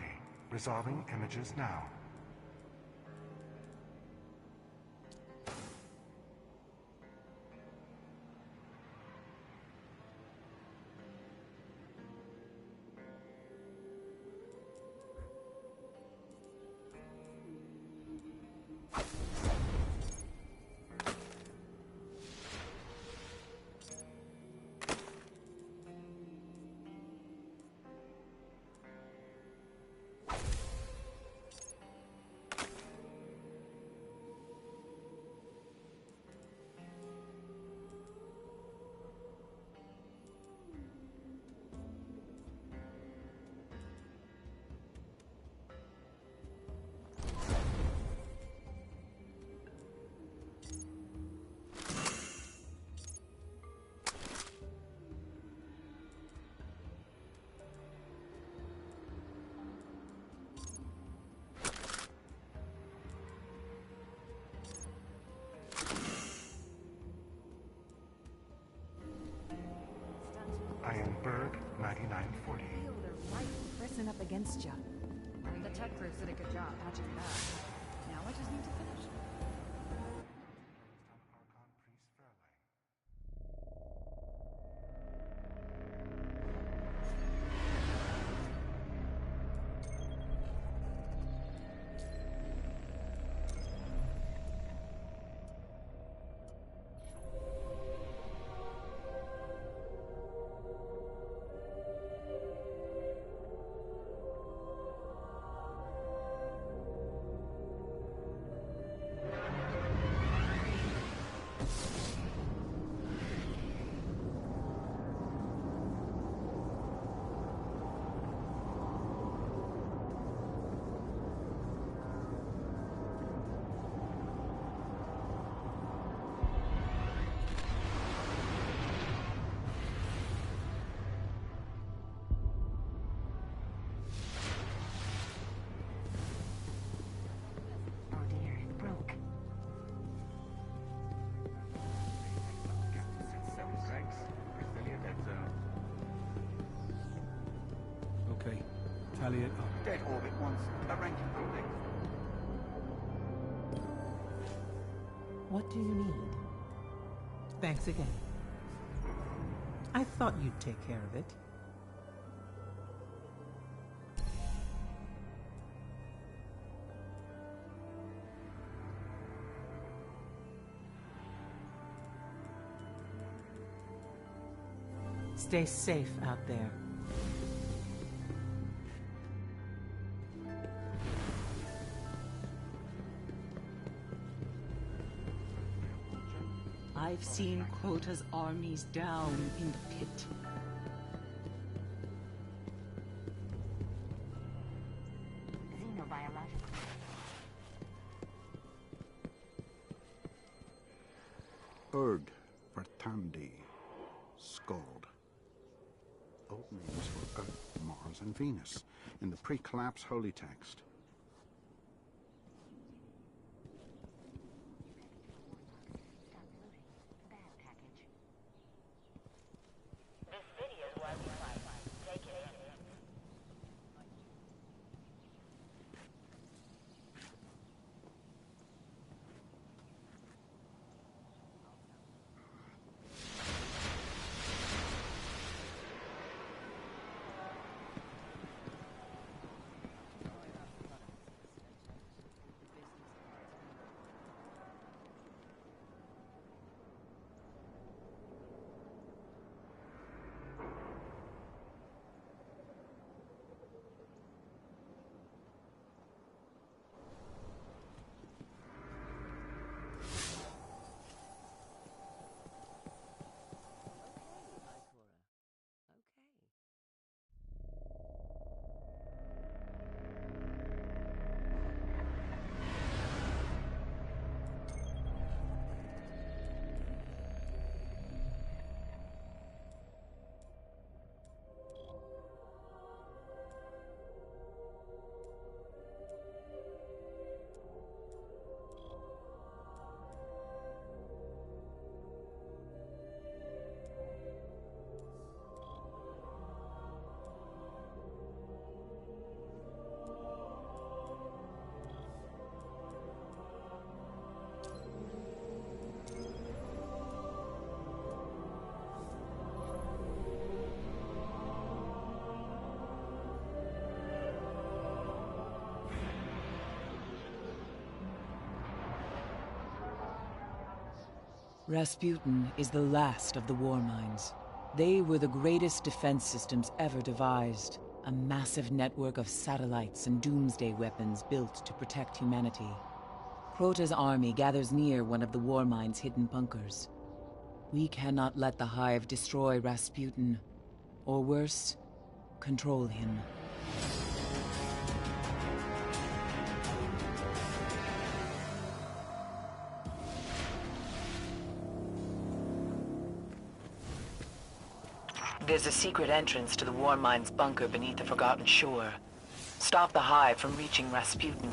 Resolving images now. I am Berg 9940. Feel their might pressing up against you. The tech crews did a good job patching it up. Now I just need to finish. Okay, tally it up. Dead orbit wants a ranking building. What do you need? Thanks again. I thought you'd take care of it. Stay safe out there. I've seen Crota's armies down in the pit. Xenobiological. Urd, Vertandi, Skuld. Old names for Earth, Mars, and Venus in the pre-collapse holy text. Rasputin is the last of the war mines. They were the greatest defense systems ever devised. A massive network of satellites and doomsday weapons built to protect humanity. Crota's army gathers near one of the war mine's hidden bunkers. We cannot let the Hive destroy Rasputin, or worse, control him. There's a secret entrance to the war mine's bunker beneath the Forgotten Shore. Stop the Hive from reaching Rasputin.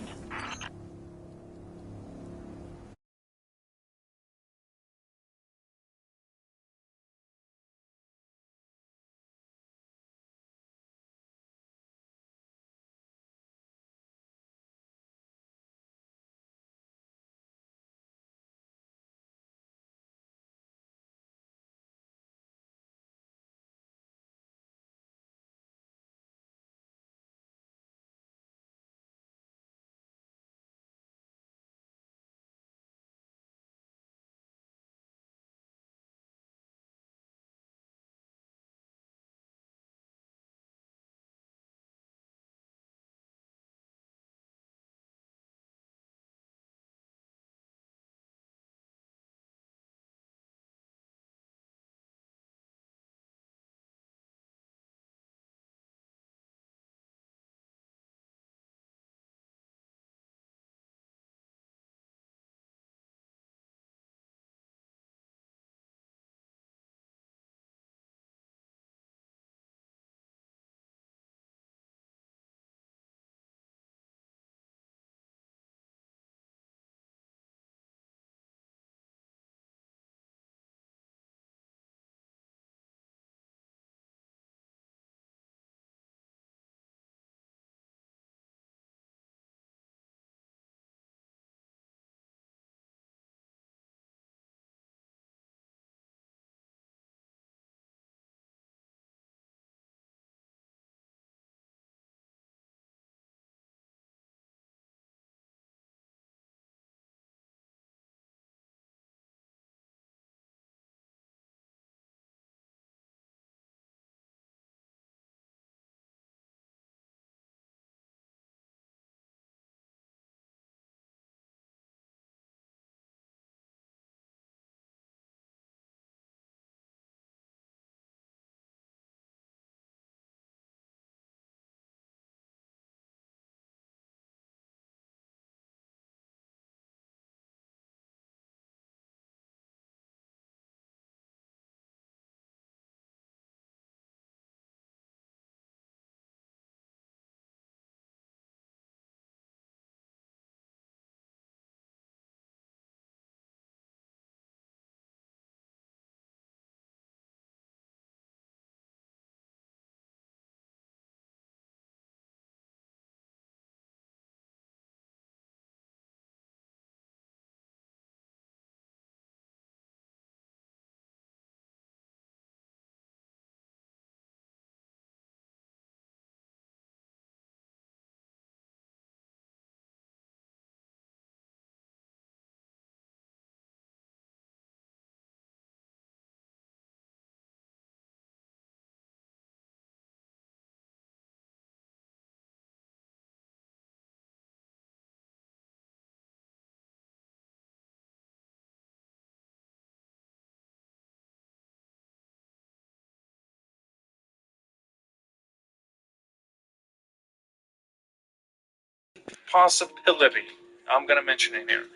possibility, I'm gonna mention it here,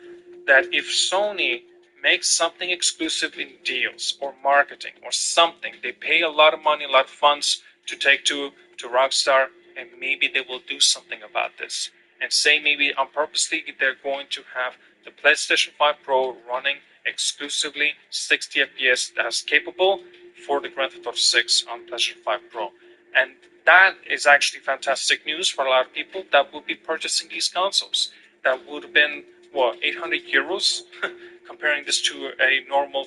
that if Sony makes something exclusive in deals or marketing or something, they pay a lot of money, a lot of funds to take to Rockstar, and maybe they will do something about this. And say maybe on purposely they're going to have the PlayStation 5 Pro running exclusively 60 FPS as capable for the Grand Theft Auto 6 on PlayStation 5 Pro. And that is actually fantastic news for a lot of people that will be purchasing these consoles. That would have been, what, 800 euros? Comparing this to a normal,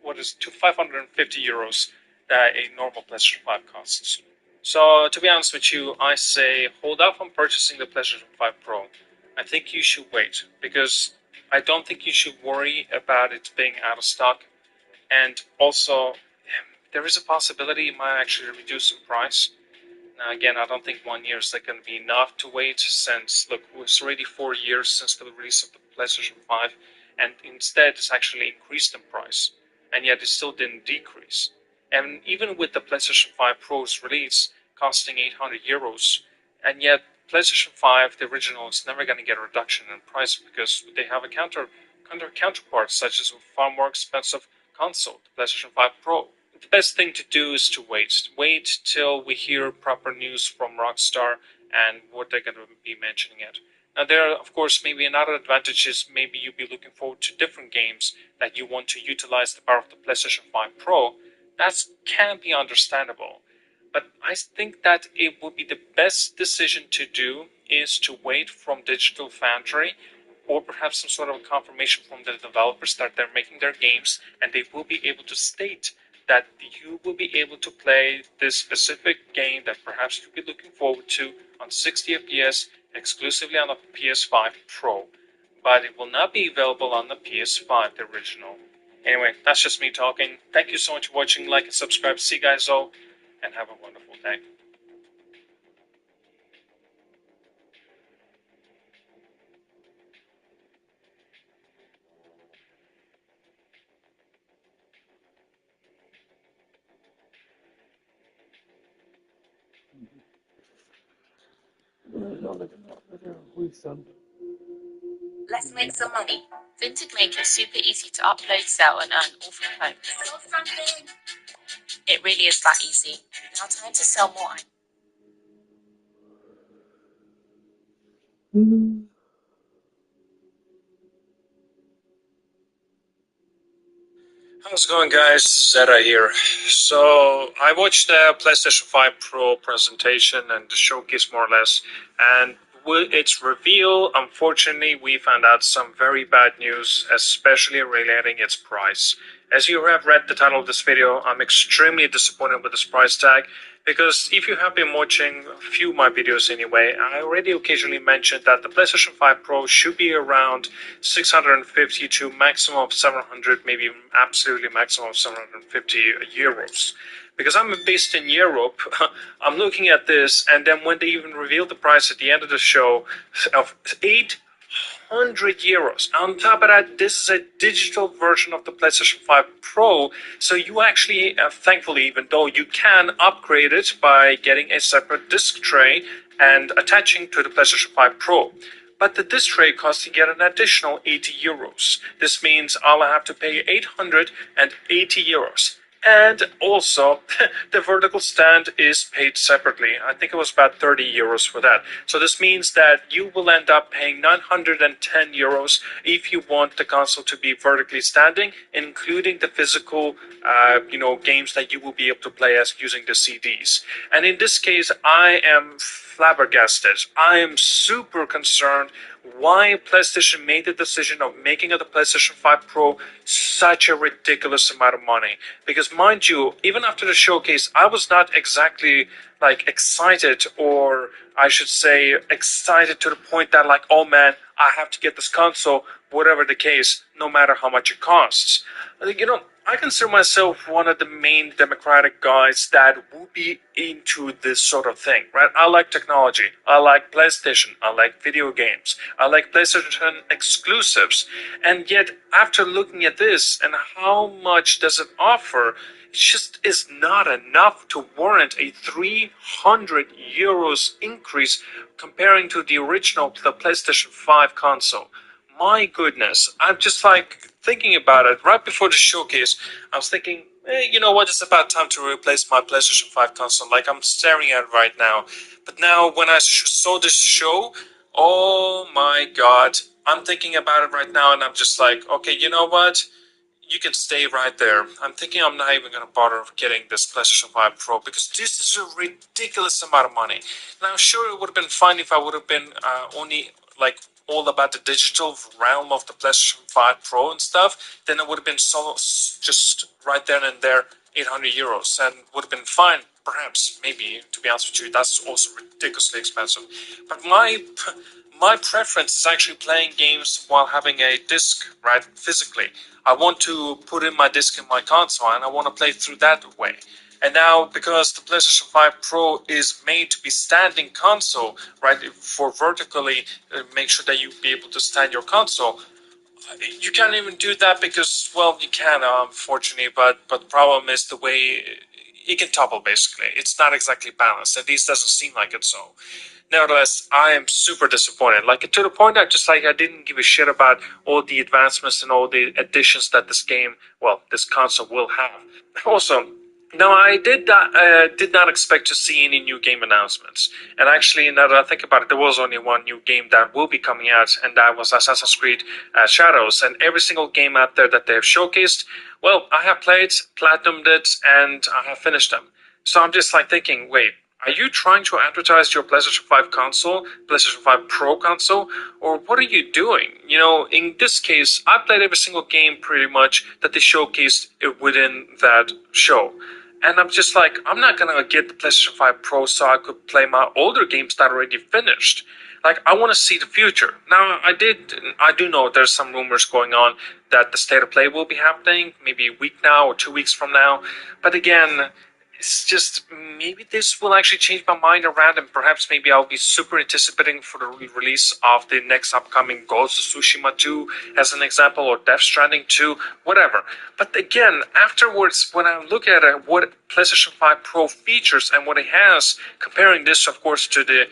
what is to 550 euros that a normal PlayStation 5 costs. So, to be honest with you, I say hold off on purchasing the PlayStation 5 Pro. I think you should wait, because I don't think you should worry about it being out of stock. And also, there is a possibility it might actually reduce in price. Now, again, I don't think 1 year is going to be enough to wait, since, look, it's already 4 years since the release of the PlayStation 5, and instead it's actually increased in price, and yet it still didn't decrease. And even with the PlayStation 5 Pro's release costing 800 euros, and yet PlayStation 5, the original, is never going to get a reduction in price because they have a counterpart, such as a far more expensive console, the PlayStation 5 Pro. The best thing to do is to wait. Wait till we hear proper news from Rockstar and what they're going to be mentioning it. Now, there are, of course, maybe another advantage is maybe you'll be looking forward to different games that you want to utilize the power of the PlayStation 5 Pro. That can be understandable. But I think that it would be the best decision to do is to wait from Digital Foundry, or perhaps some sort of a confirmation from the developers that they're making their games, and they will be able to state that you will be able to play this specific game that perhaps you'll be looking forward to on 60 FPS exclusively on the PS5 Pro. But it will not be available on the PS5, the original. Anyway, that's just me talking. Thank you so much for watching. Like and subscribe. See you guys all, and have a wonderful day. Let's make some money. Vinted make it super easy to upload, sell, and earn all from home. It really is that easy. Now time to sell more. How's it going, guys? Zeta here. So, I watched the PlayStation 5 Pro presentation and the showcase more or less, and with its reveal, unfortunately, we found out some very bad news, especially relating its price. As you have read the title of this video, I'm extremely disappointed with this price tag, because if you have been watching a few of my videos anyway, I already occasionally mentioned that the PlayStation 5 Pro should be around 650 to maximum of 700, maybe absolutely maximum of 750 euros. Because I'm based in Europe, I'm looking at this, and then when they even revealed the price at the end of the show of 800 euros. On top of that, this is a digital version of the PlayStation 5 Pro, so you actually, thankfully, even though you can upgrade it by getting a separate disc tray and attaching to the PlayStation 5 Pro. But the disc tray costs you an additional 80 euros. This means I'll have to pay 880 euros. And also, the vertical stand is paid separately. I think it was about 30 euros for that. So this means that you will end up paying 910 euros if you want the console to be vertically standing, including the physical, games that you will be able to play as using the CDs. And in this case, I am flabbergasted. I am super concerned why PlayStation made the decision of making the PlayStation 5 Pro such a ridiculous amount of money. Because mind you, even after the showcase, I was not exactly excited, or I should say excited to the point that oh man, I have to get this console, whatever the case, no matter how much it costs. I consider myself one of the main democratic guys that will be into this sort of thing, right? I like technology. I like PlayStation. I like video games. I like PlayStation exclusives. And yet, after looking at this and how much does it offer, just is not enough to warrant a 300 euros increase comparing to the original, the PlayStation 5 console. My goodness, I'm just like thinking about it. Right before the showcase, I was thinking, you know what, it's about time to replace my PlayStation 5 console. Like, I'm staring at it right now. But now, when I saw this show, oh my god, I'm thinking about it right now, and I'm just like, okay, you know what? You can stay right there. I'm thinking I'm not even going to bother getting this PlayStation 5 Pro because this is a ridiculous amount of money. Now, sure, it would have been fine if I would have been only like all about the digital realm of the PlayStation 5 Pro and stuff. Then it would have been so just right then and there 800 euros and would have been fine. Perhaps, maybe, to be honest with you, that's also ridiculously expensive. But my preference is actually playing games while having a disc, right, physically. I want to put in my disc in my console, and I want to play through that way. And now, because the PlayStation 5 Pro is made to be standing console, right, for vertically make sure that you be able to stand your console, you can't even do that because, well, you can, unfortunately, but the problem is the way it can topple, basically. It's not exactly balanced. At least doesn't seem like it so. Nevertheless, I am super disappointed. Like, to the point that just like I didn't give a shit about all the advancements and all the additions that this game, well, this console will have. Also, now I did not expect to see any new game announcements. And actually, now that I think about it, there was only one new game that will be coming out, and that was Assassin's Creed Shadows. And every single game out there that they have showcased, well, I have played, platinumed it, and I have finished them. So I'm just like thinking, wait, are you trying to advertise your PlayStation 5 console, PlayStation 5 Pro console, or what are you doing? You know, in this case, I played every single game pretty much that they showcased within that show. And I'm just like, I'm not going to get the PlayStation 5 Pro so I could play my older games that are already finished. Like, I want to see the future. Now, I do know there's some rumors going on that the State of Play will be happening, maybe a week now or 2 weeks from now. But again, it's just, maybe this will actually change my mind around, and perhaps maybe I'll be super anticipating for the release of the next upcoming Ghost of Tsushima 2 as an example, or Death Stranding 2, whatever. But again, afterwards, when I look at what PlayStation 5 Pro features and what it has, comparing this, of course, to the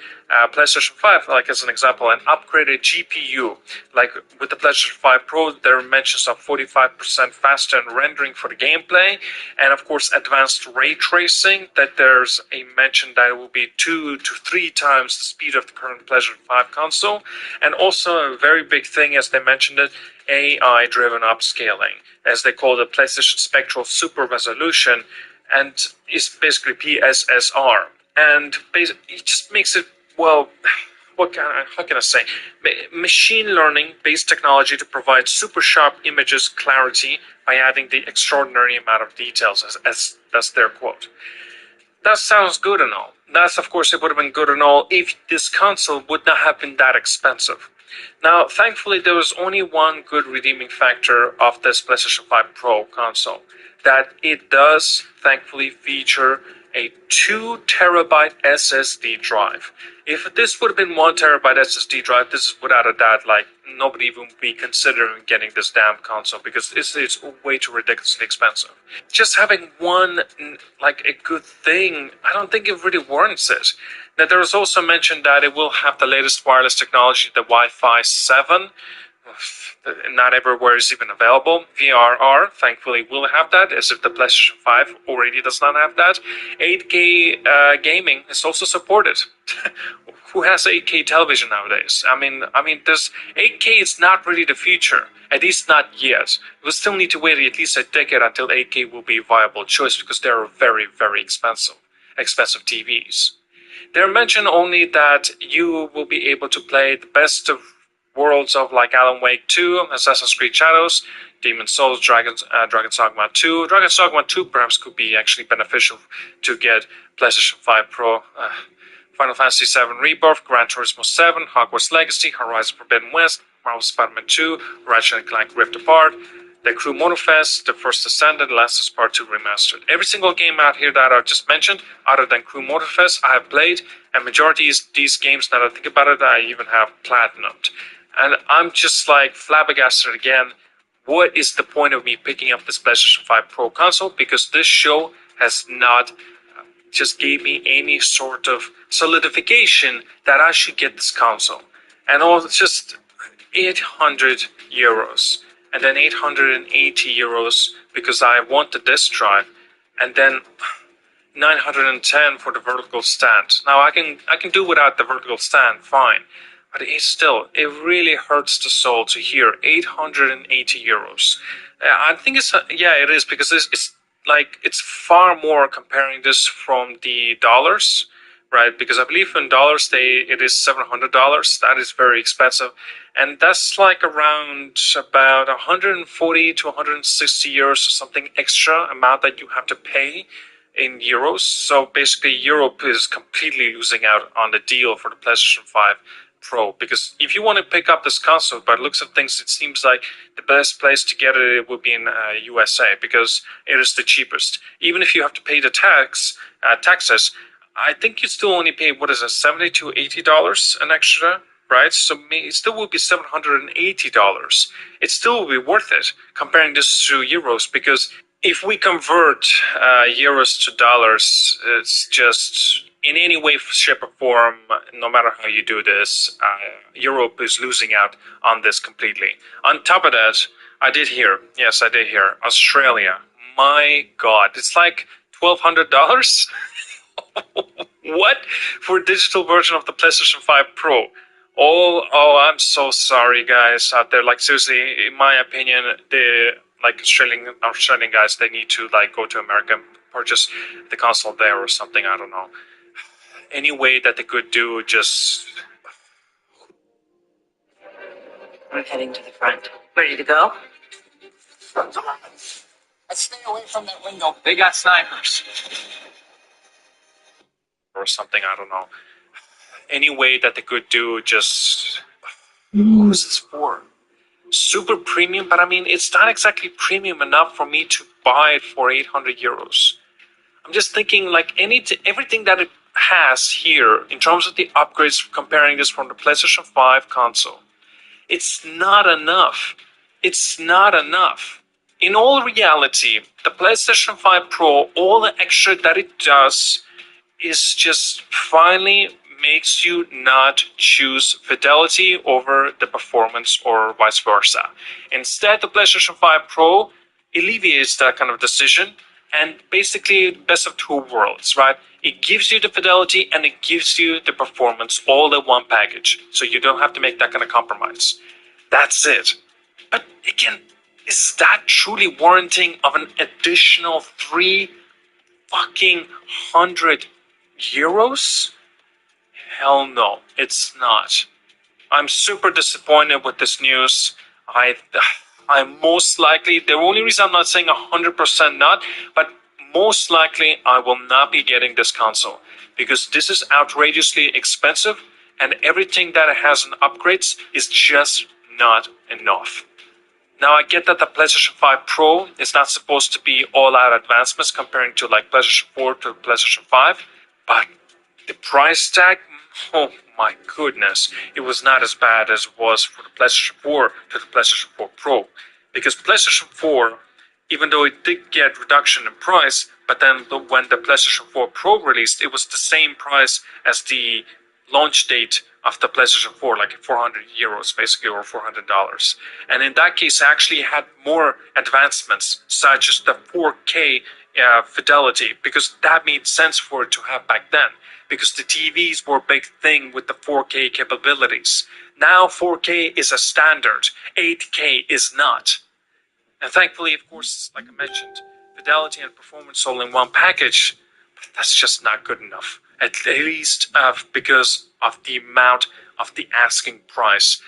PlayStation 5, like as an example, an upgraded GPU. Like with the PlayStation 5 Pro, there are mentions of 45% faster in rendering for the gameplay, and of course advanced ray tracing, that there's a mention that it will be 2 to 3 times the speed of the current PlayStation 5 console, and also a very big thing, as they mentioned it, AI-driven upscaling, as they call the PlayStation Spectral Super Resolution, and it's basically PSSR. And it just makes it, well, how can I say? Machine learning-based technology to provide super sharp images clarity by adding the extraordinary amount of details, as that's their quote. That sounds good and all. That's, of course, it would have been good and all if this console would not have been that expensive. Now, thankfully, there was only one good redeeming factor of this PlayStation 5 Pro console, that it does, thankfully, feature a 2 terabyte SSD drive. If this would have been 1 terabyte SSD drive, this is without a doubt, like, nobody even would be considering getting this damn console because it's way too ridiculously expensive. Just having one, like, a good thing, I don't think it really warrants it. Now, there was also mentioned that it will have the latest wireless technology, the Wi-Fi 7. Not everywhere is even available. VRR, thankfully, will have that, as if the PlayStation 5 already does not have that. 8K gaming is also supported. Who has 8K television nowadays? I mean, this 8K is not really the future, at least not yet. We'll still need to wait at least a decade until 8K will be a viable choice, because they are very, very expensive TVs. They're mentioned only that you will be able to play the best of worlds of like Alan Wake 2, Assassin's Creed Shadows, Demon's Souls, Dragon's Dogma 2. Dragon's Dogma 2 perhaps could be actually beneficial to get PlayStation 5 Pro. Final Fantasy VII Rebirth, Gran Turismo 7, Hogwarts Legacy, Horizon Forbidden West, Marvel Spider-Man 2, Ratchet & Clank Rift Apart, The Crew Motorfest, The First Ascendant, Last of Us Part 2 Remastered. Every single game out here that I just mentioned, other than Crew Motorfest, I have played, and majority of these games, now that I think about it, I even have platinumed. And I'm just like flabbergasted again. what is the point of me picking up this PlayStation 5 Pro console? Because this show has not just gave me any sort of solidification that I should get this console. And all just 800 euros, and then 880 euros because I want the disk drive, and then 910 for the vertical stand. Now I can do without the vertical stand, fine, but it really hurts the soul to hear 880 euros. I think it is, because it's far more comparing this from the dollars, right? Because I believe in dollars it is $700. That is very expensive, and that's like around about 140 to 160 euros or something extra amount that you have to pay in euros. So basically Europe is completely losing out on the deal for the PlayStation 5 Pro, because if you want to pick up this console, by the looks of things, it seems like the best place to get it would be in USA, because it is the cheapest. Even if you have to pay the taxes, I think you still only pay, $70 to $80 an extra, right? So it still will be $780. It still will be worth it comparing this to euros, because if we convert euros to dollars, it's just, in any way, shape, or form, no matter how you do this, Europe is losing out on this completely. On top of that, I did hear, Australia. My God, it's like $1,200? What? For a digital version of the PlayStation 5 Pro? Oh, I'm so sorry, guys out there. Like, seriously, in my opinion, the Australian guys, they need to go to America and purchase the console there or something. I don't know. Any way that they could do, just. We're heading to the front. Ready to go? Let's stay away from that window. They got snipers. Or something, I don't know. Any way that they could do, just. Who's this for? Super premium, but I mean, it's not exactly premium enough for me to buy it for 800 euros. I'm just thinking, everything that it has here in terms of the upgrades, comparing this from the PlayStation 5 console, it's not enough. It's not enough. In all reality, the PlayStation 5 Pro, all the extra that it does is just finally makes you not choose fidelity over the performance or vice versa. Instead, the PlayStation 5 Pro alleviates that kind of decision, and basically best of two worlds, right? It gives you the fidelity and it gives you the performance all in one package, so you don't have to make that kind of compromise. That's it. But again, is that truly warranting of an additional 300 euros? Hell no, it's not. I'm super disappointed with this news. I'm most likely, the only reason I'm not saying 100% not, but most likely I will not be getting this console, because this is outrageously expensive, and everything that it has in upgrades is just not enough. Now, I get that the PlayStation 5 Pro is not supposed to be all-out advancements comparing to PlayStation 4 to PlayStation 5, but the price tag, oh my goodness, it was not as bad as it was for the PlayStation 4 to the PlayStation 4 Pro. Because PlayStation 4, even though it did get reduction in price, but then when the PlayStation 4 Pro released, it was the same price as the launch date of the PlayStation 4, like 400 euros basically, or $400. And in that case, I actually had more advancements, such as the 4K fidelity, because that made sense for it to have back then, because the TVs were a big thing with the 4K capabilities. Now 4K is a standard, 8K is not. And thankfully, of course, like I mentioned, fidelity and performance all in one package, but that's just not good enough. At least because of the amount of the asking price,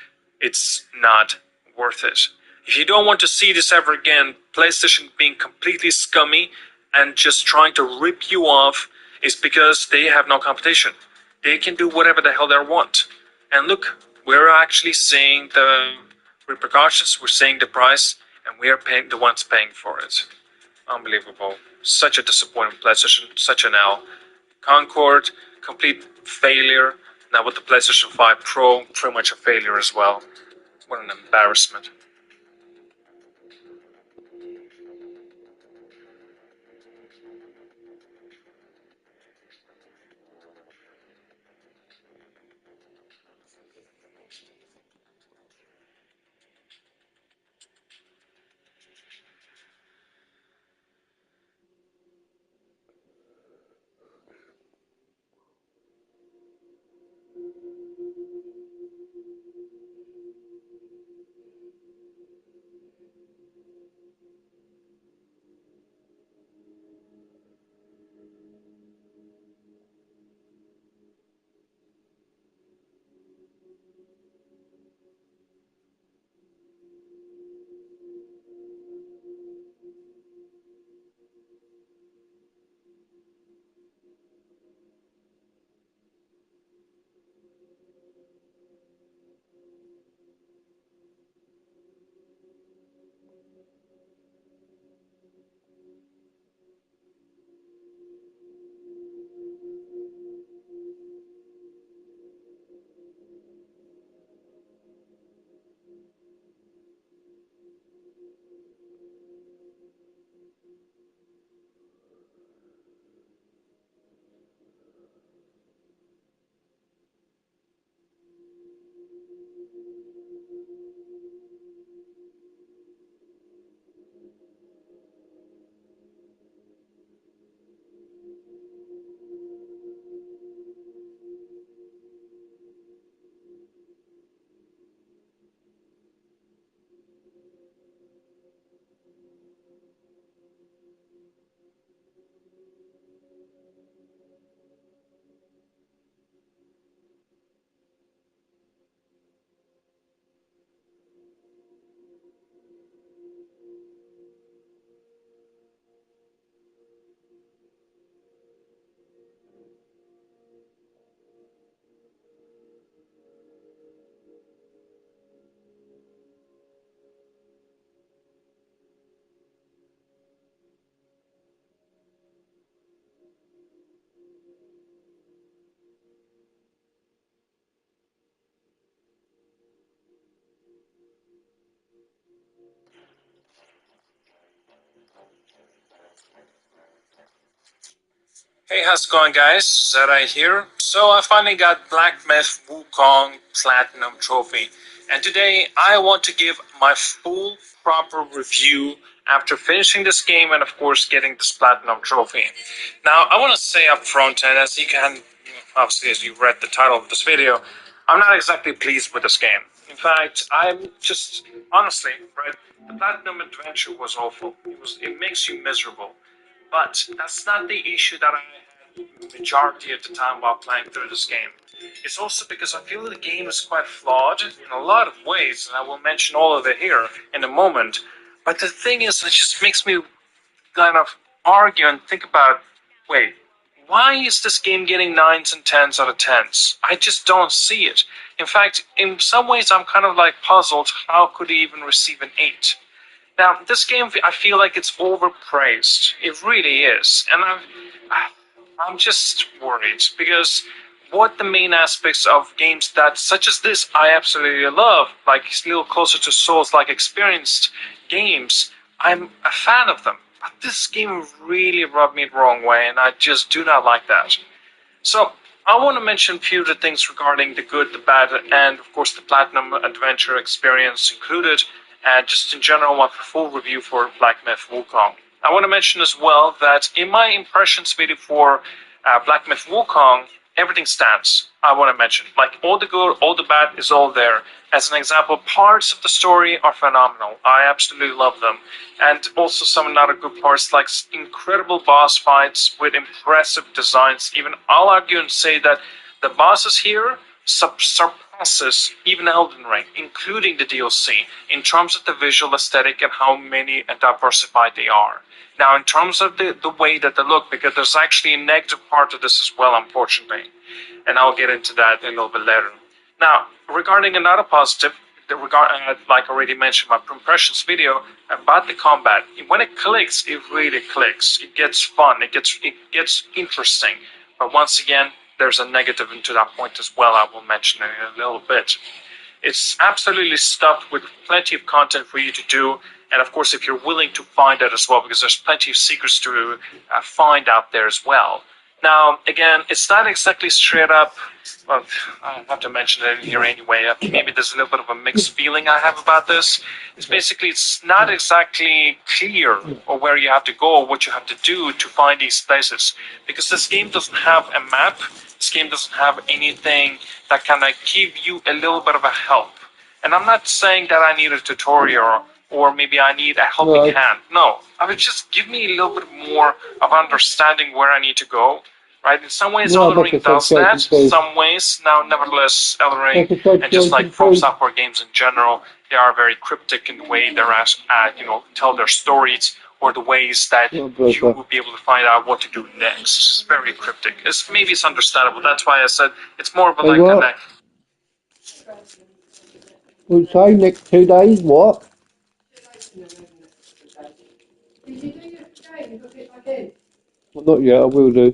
it's not worth it. If you don't want to see this ever again, PlayStation being completely scummy and just trying to rip you off, is because they have no competition. They can do whatever the hell they want. And look, we're actually seeing the repercussions, we're seeing the price, and we are paying the ones paying for it. Unbelievable. Such a disappointing PlayStation, such an L. Concord, complete failure. Now with the PlayStation 5 Pro, pretty much a failure as well. What an embarrassment. Hey, how's it going, guys? Zerai here. So I finally got Black Myth Wukong Platinum Trophy, and today I want to give my full, proper review after finishing this game and of course getting this Platinum Trophy. Now, I want to say up front, and as you can, obviously as you read the title of this video, I'm not exactly pleased with this game. In fact, I'm just, honestly, right, the Platinum Adventure was awful. It makes you miserable. But that's not the issue that I had majority of the time while playing through this game. It's also because I feel the game is quite flawed in a lot of ways, and I will mention all of it here in a moment. But the thing is, it just makes me kind of argue and think about, wait, why is this game getting 9s and 10s out of 10s? I just don't see it. In fact, in some ways I'm kind of like puzzled, how could it even receive an 8? Now, this game, I feel like it's overpraised. It really is. And I'm just worried because what the main aspects of games that, such as this, I absolutely love, like a little closer to Souls-like experienced games, I'm a fan of them. But this game really rubbed me the wrong way, and I just do not like that. So, I want to mention a few of the things regarding the good, the bad, and of course the Platinum Adventure experience included, and just in general my full review for Black Myth Wukong. I want to mention as well that in my impressions video for Black Myth Wukong, everything stands. I want to mention, like, all the good, all the bad is all there. As an example, parts of the story are phenomenal. I absolutely love them. And also some other good parts, like incredible boss fights with impressive designs. Even I'll argue and say that the bosses here surpasses even Elden Ring, including the DLC, in terms of the visual aesthetic and how many and diversified they are. Now, in terms of the way that they look, because there's actually a negative part of this as well, unfortunately, and I'll get into that a little bit later. Now, regarding another positive, like I already mentioned in my impressions video, about the combat, when it clicks, it really clicks. It gets fun, it gets interesting. But once again, there's a negative into that point as well, I will mention in a little bit. It's absolutely stuffed with plenty of content for you to do, and of course if you're willing to find that as well, because there's plenty of secrets to find out there as well. Now, again, it's not exactly straight up, well, I have to mention it here anyway, maybe there's a little bit of a mixed feeling I have about this. It's not exactly clear or where you have to go or what you have to do to find these places, because this game doesn't have a map, this game doesn't have anything that can give you a little bit of a help. And I'm not saying that I need a tutorial or maybe I need a helping hand. No, I would just give me a little bit more of understanding where I need to go. Right? In some ways, Elden Ring does that. Some ways, now, nevertheless, Elden Ring and just like From Software games in general, they are very cryptic in the way they're tell their stories, or the ways that you will be able to find out what to do next. It's very cryptic. Maybe it's understandable. That's why I said it's more of a like We'll say next 2 days, what? Did you do your game and book it back in? Well, not yet, I will do.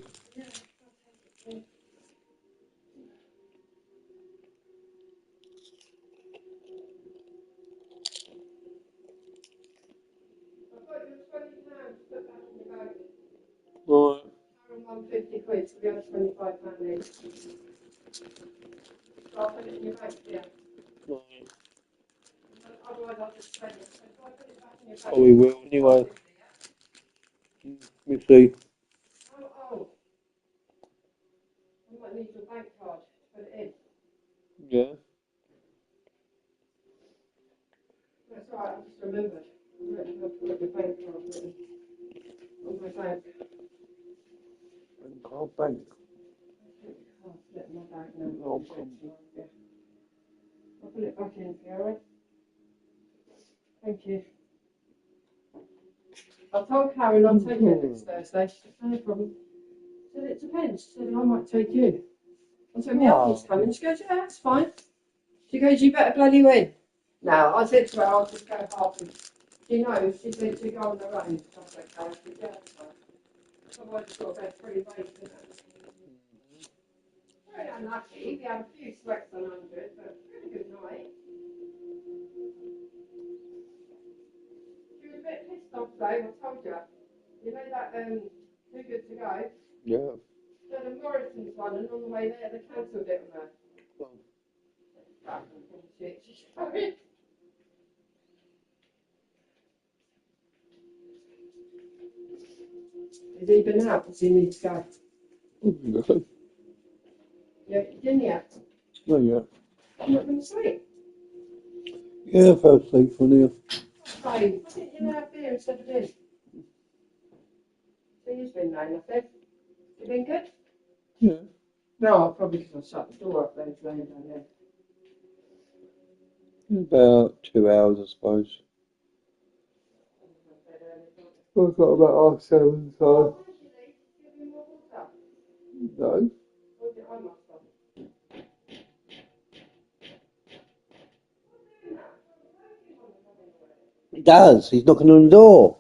Right. £150, so we have £25 each. So I'll put it in your bank, yeah. Right. Otherwise I'll just spend it. So if I put it back in your bank... Oh, we will, anyway. Let me see. Oh. You might need your bank card to put it in. Yeah. That's all right, I just remembered. I don't have to put your bank card on my bank. Oh, bank. I'll split my bank now. No problem. Yeah. I'll put it back in for you, alright? Thank you. I told Karen I'm taking it next Thursday. She said, no problem. I said, it depends. She said, I might take you. I said, my uncle's coming. She goes, yeah, that's fine. She goes, you better bloody win. No, I said to her, I'll just go half and she knows she's meant to go on her own. That's okay. She said, yeah, that's fine. Otherwise, it's got to go pretty late, isn't it? Very unlucky. We had a few sweats on 100, but really good night. a bit pissed off though, I told you. You know that, Too Good To Go? Yeah. So the Morrison's one, and on the way there, they cancelled it on her. Shit, she's sorry. Has he been out? Does he need to go? No. Yeah, didn't you? Not yet. I'm not going to sleep. Yeah, I fell asleep for now. Hey, why didn't you have beer instead of this? So you've been knowing nothing. You been good? Yeah. No, probably because I shut the door up there, laying down there. About 2 hours, I suppose. I've got about 7:30, so. No. He does. He's knocking on the door.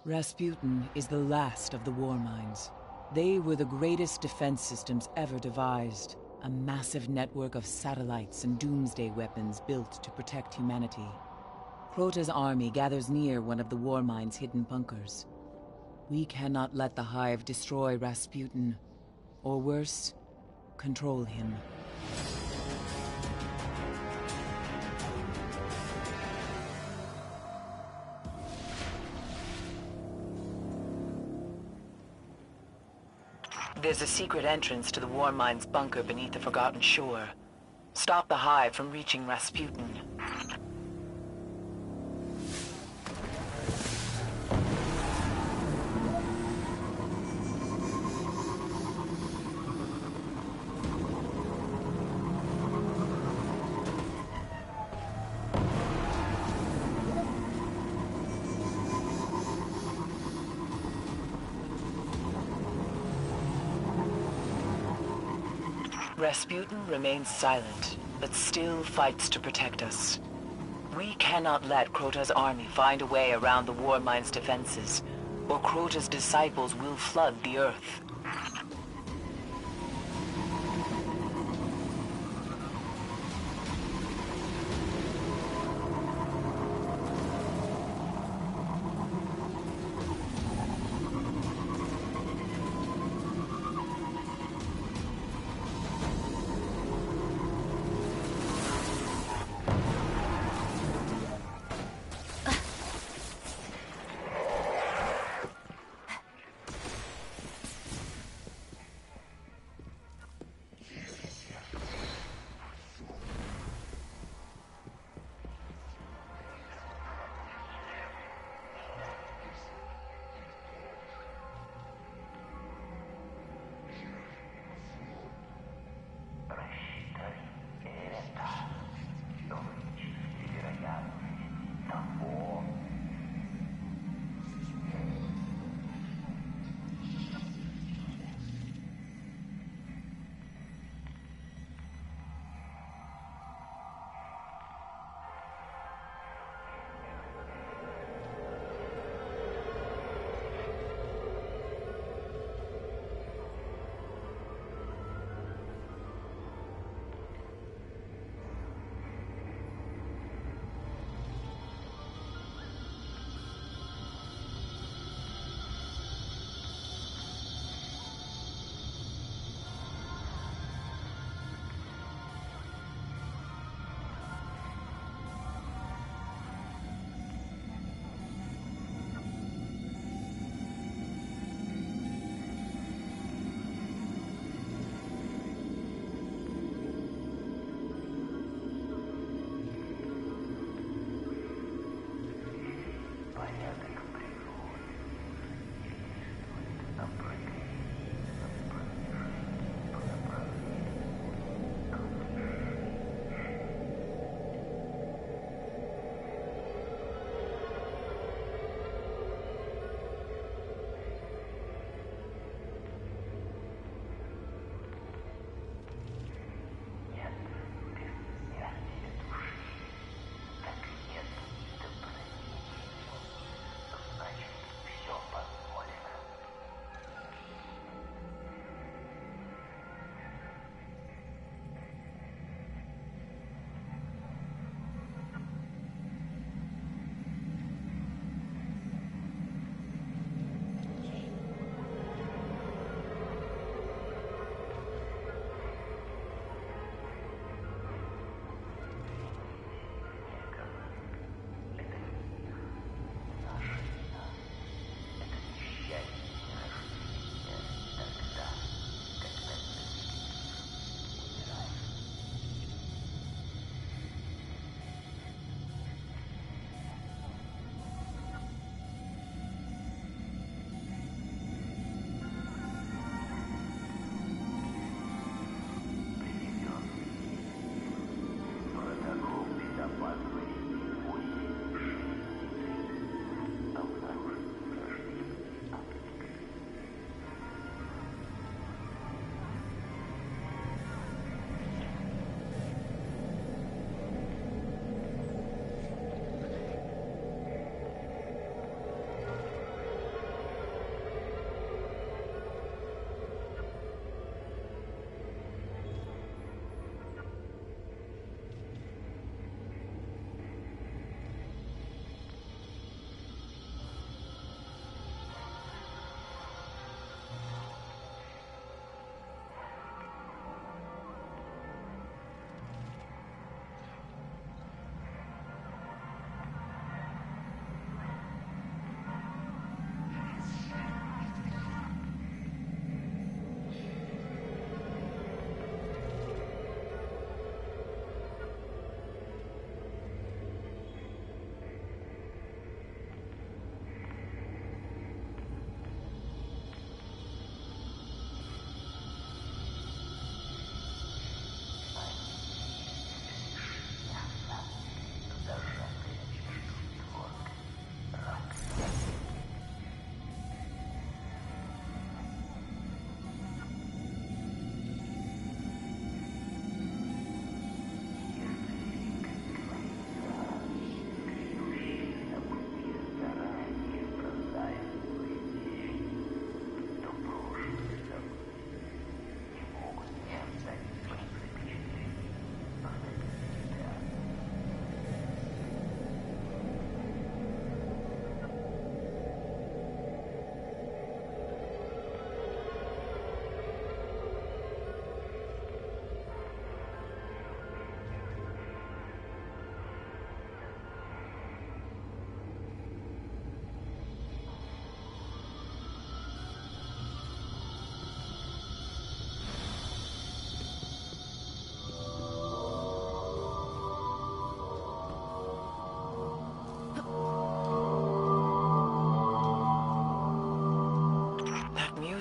Rasputin is the last of the war minds. They were the greatest defense systems ever devised. A massive network of satellites and doomsday weapons built to protect humanity. Crota's army gathers near one of the war mind's hidden bunkers. We cannot let the Hive destroy Rasputin, or worse, control him. There's a secret entrance to the Warmind's bunker beneath the Forgotten Shore. Stop the Hive from reaching Rasputin. Rasputin remains silent, but still fights to protect us. We cannot let Crota's army find a way around the Warmind's defenses, or Crota's disciples will flood the Earth.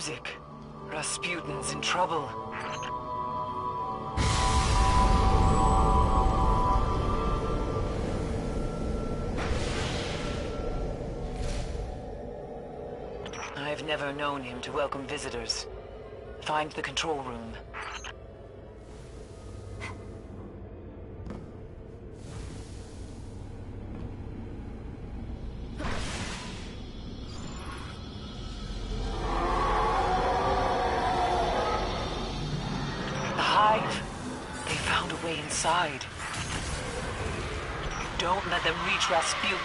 music. Rasputin's in trouble. I've never known him to welcome visitors. Find the control room. The Hive. They found a way inside. Don't let them reach Rasputin.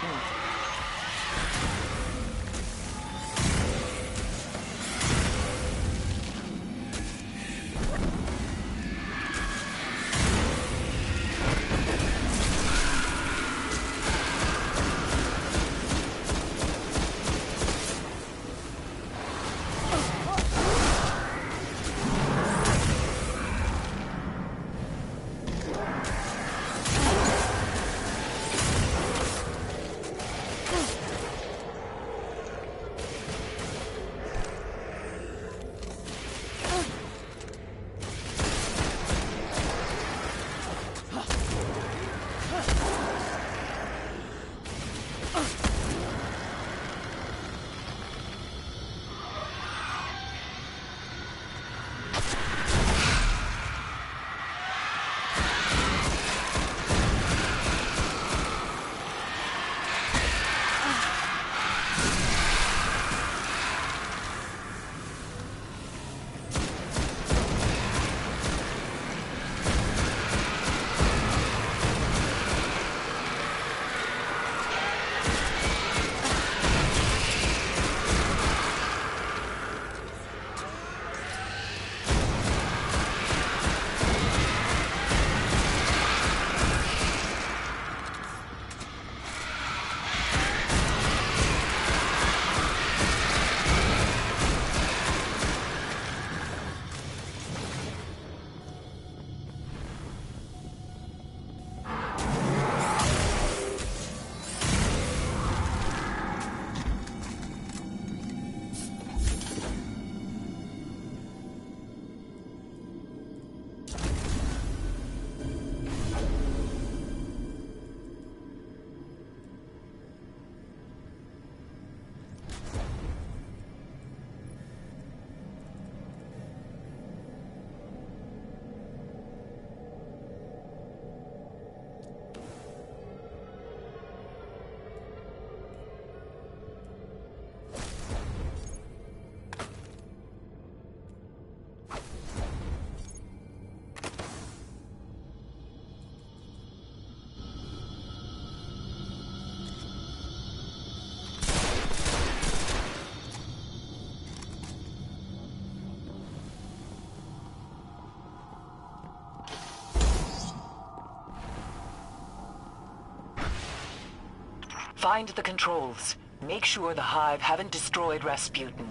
Find the controls. Make sure the Hive haven't destroyed Rasputin.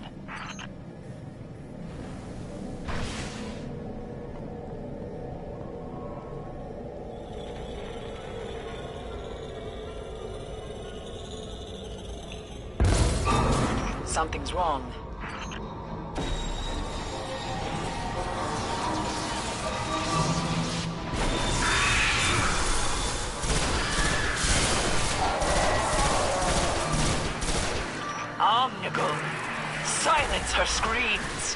Something's wrong. Omnigul! Silence her screams!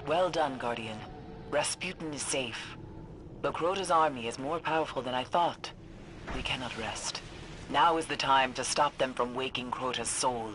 Well done, Guardian. Rasputin is safe. But Crota's army is more powerful than I thought. We cannot rest. Now is the time to stop them from waking Crota's soul.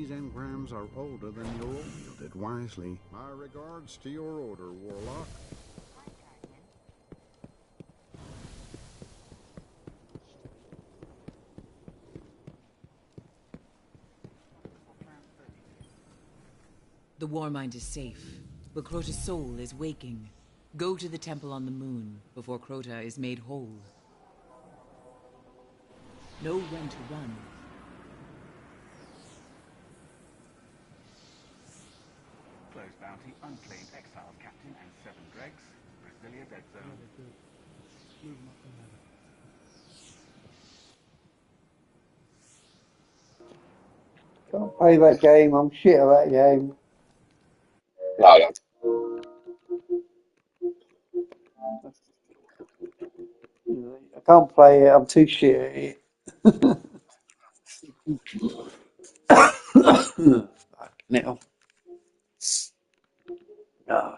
These engrams are older than your order. Wielded wisely. My regards to your order, Warlock. The Warmind is safe, but Crota's soul is waking. Go to the temple on the moon before Crota is made whole. Know when to run. Close bounty, unclaimed exiles captain and 7 dregs. Brasilia dead zone. Can't play that game. I'm shit at that game. No, no. I can't play it. I'm too shit at it. Now. Oh,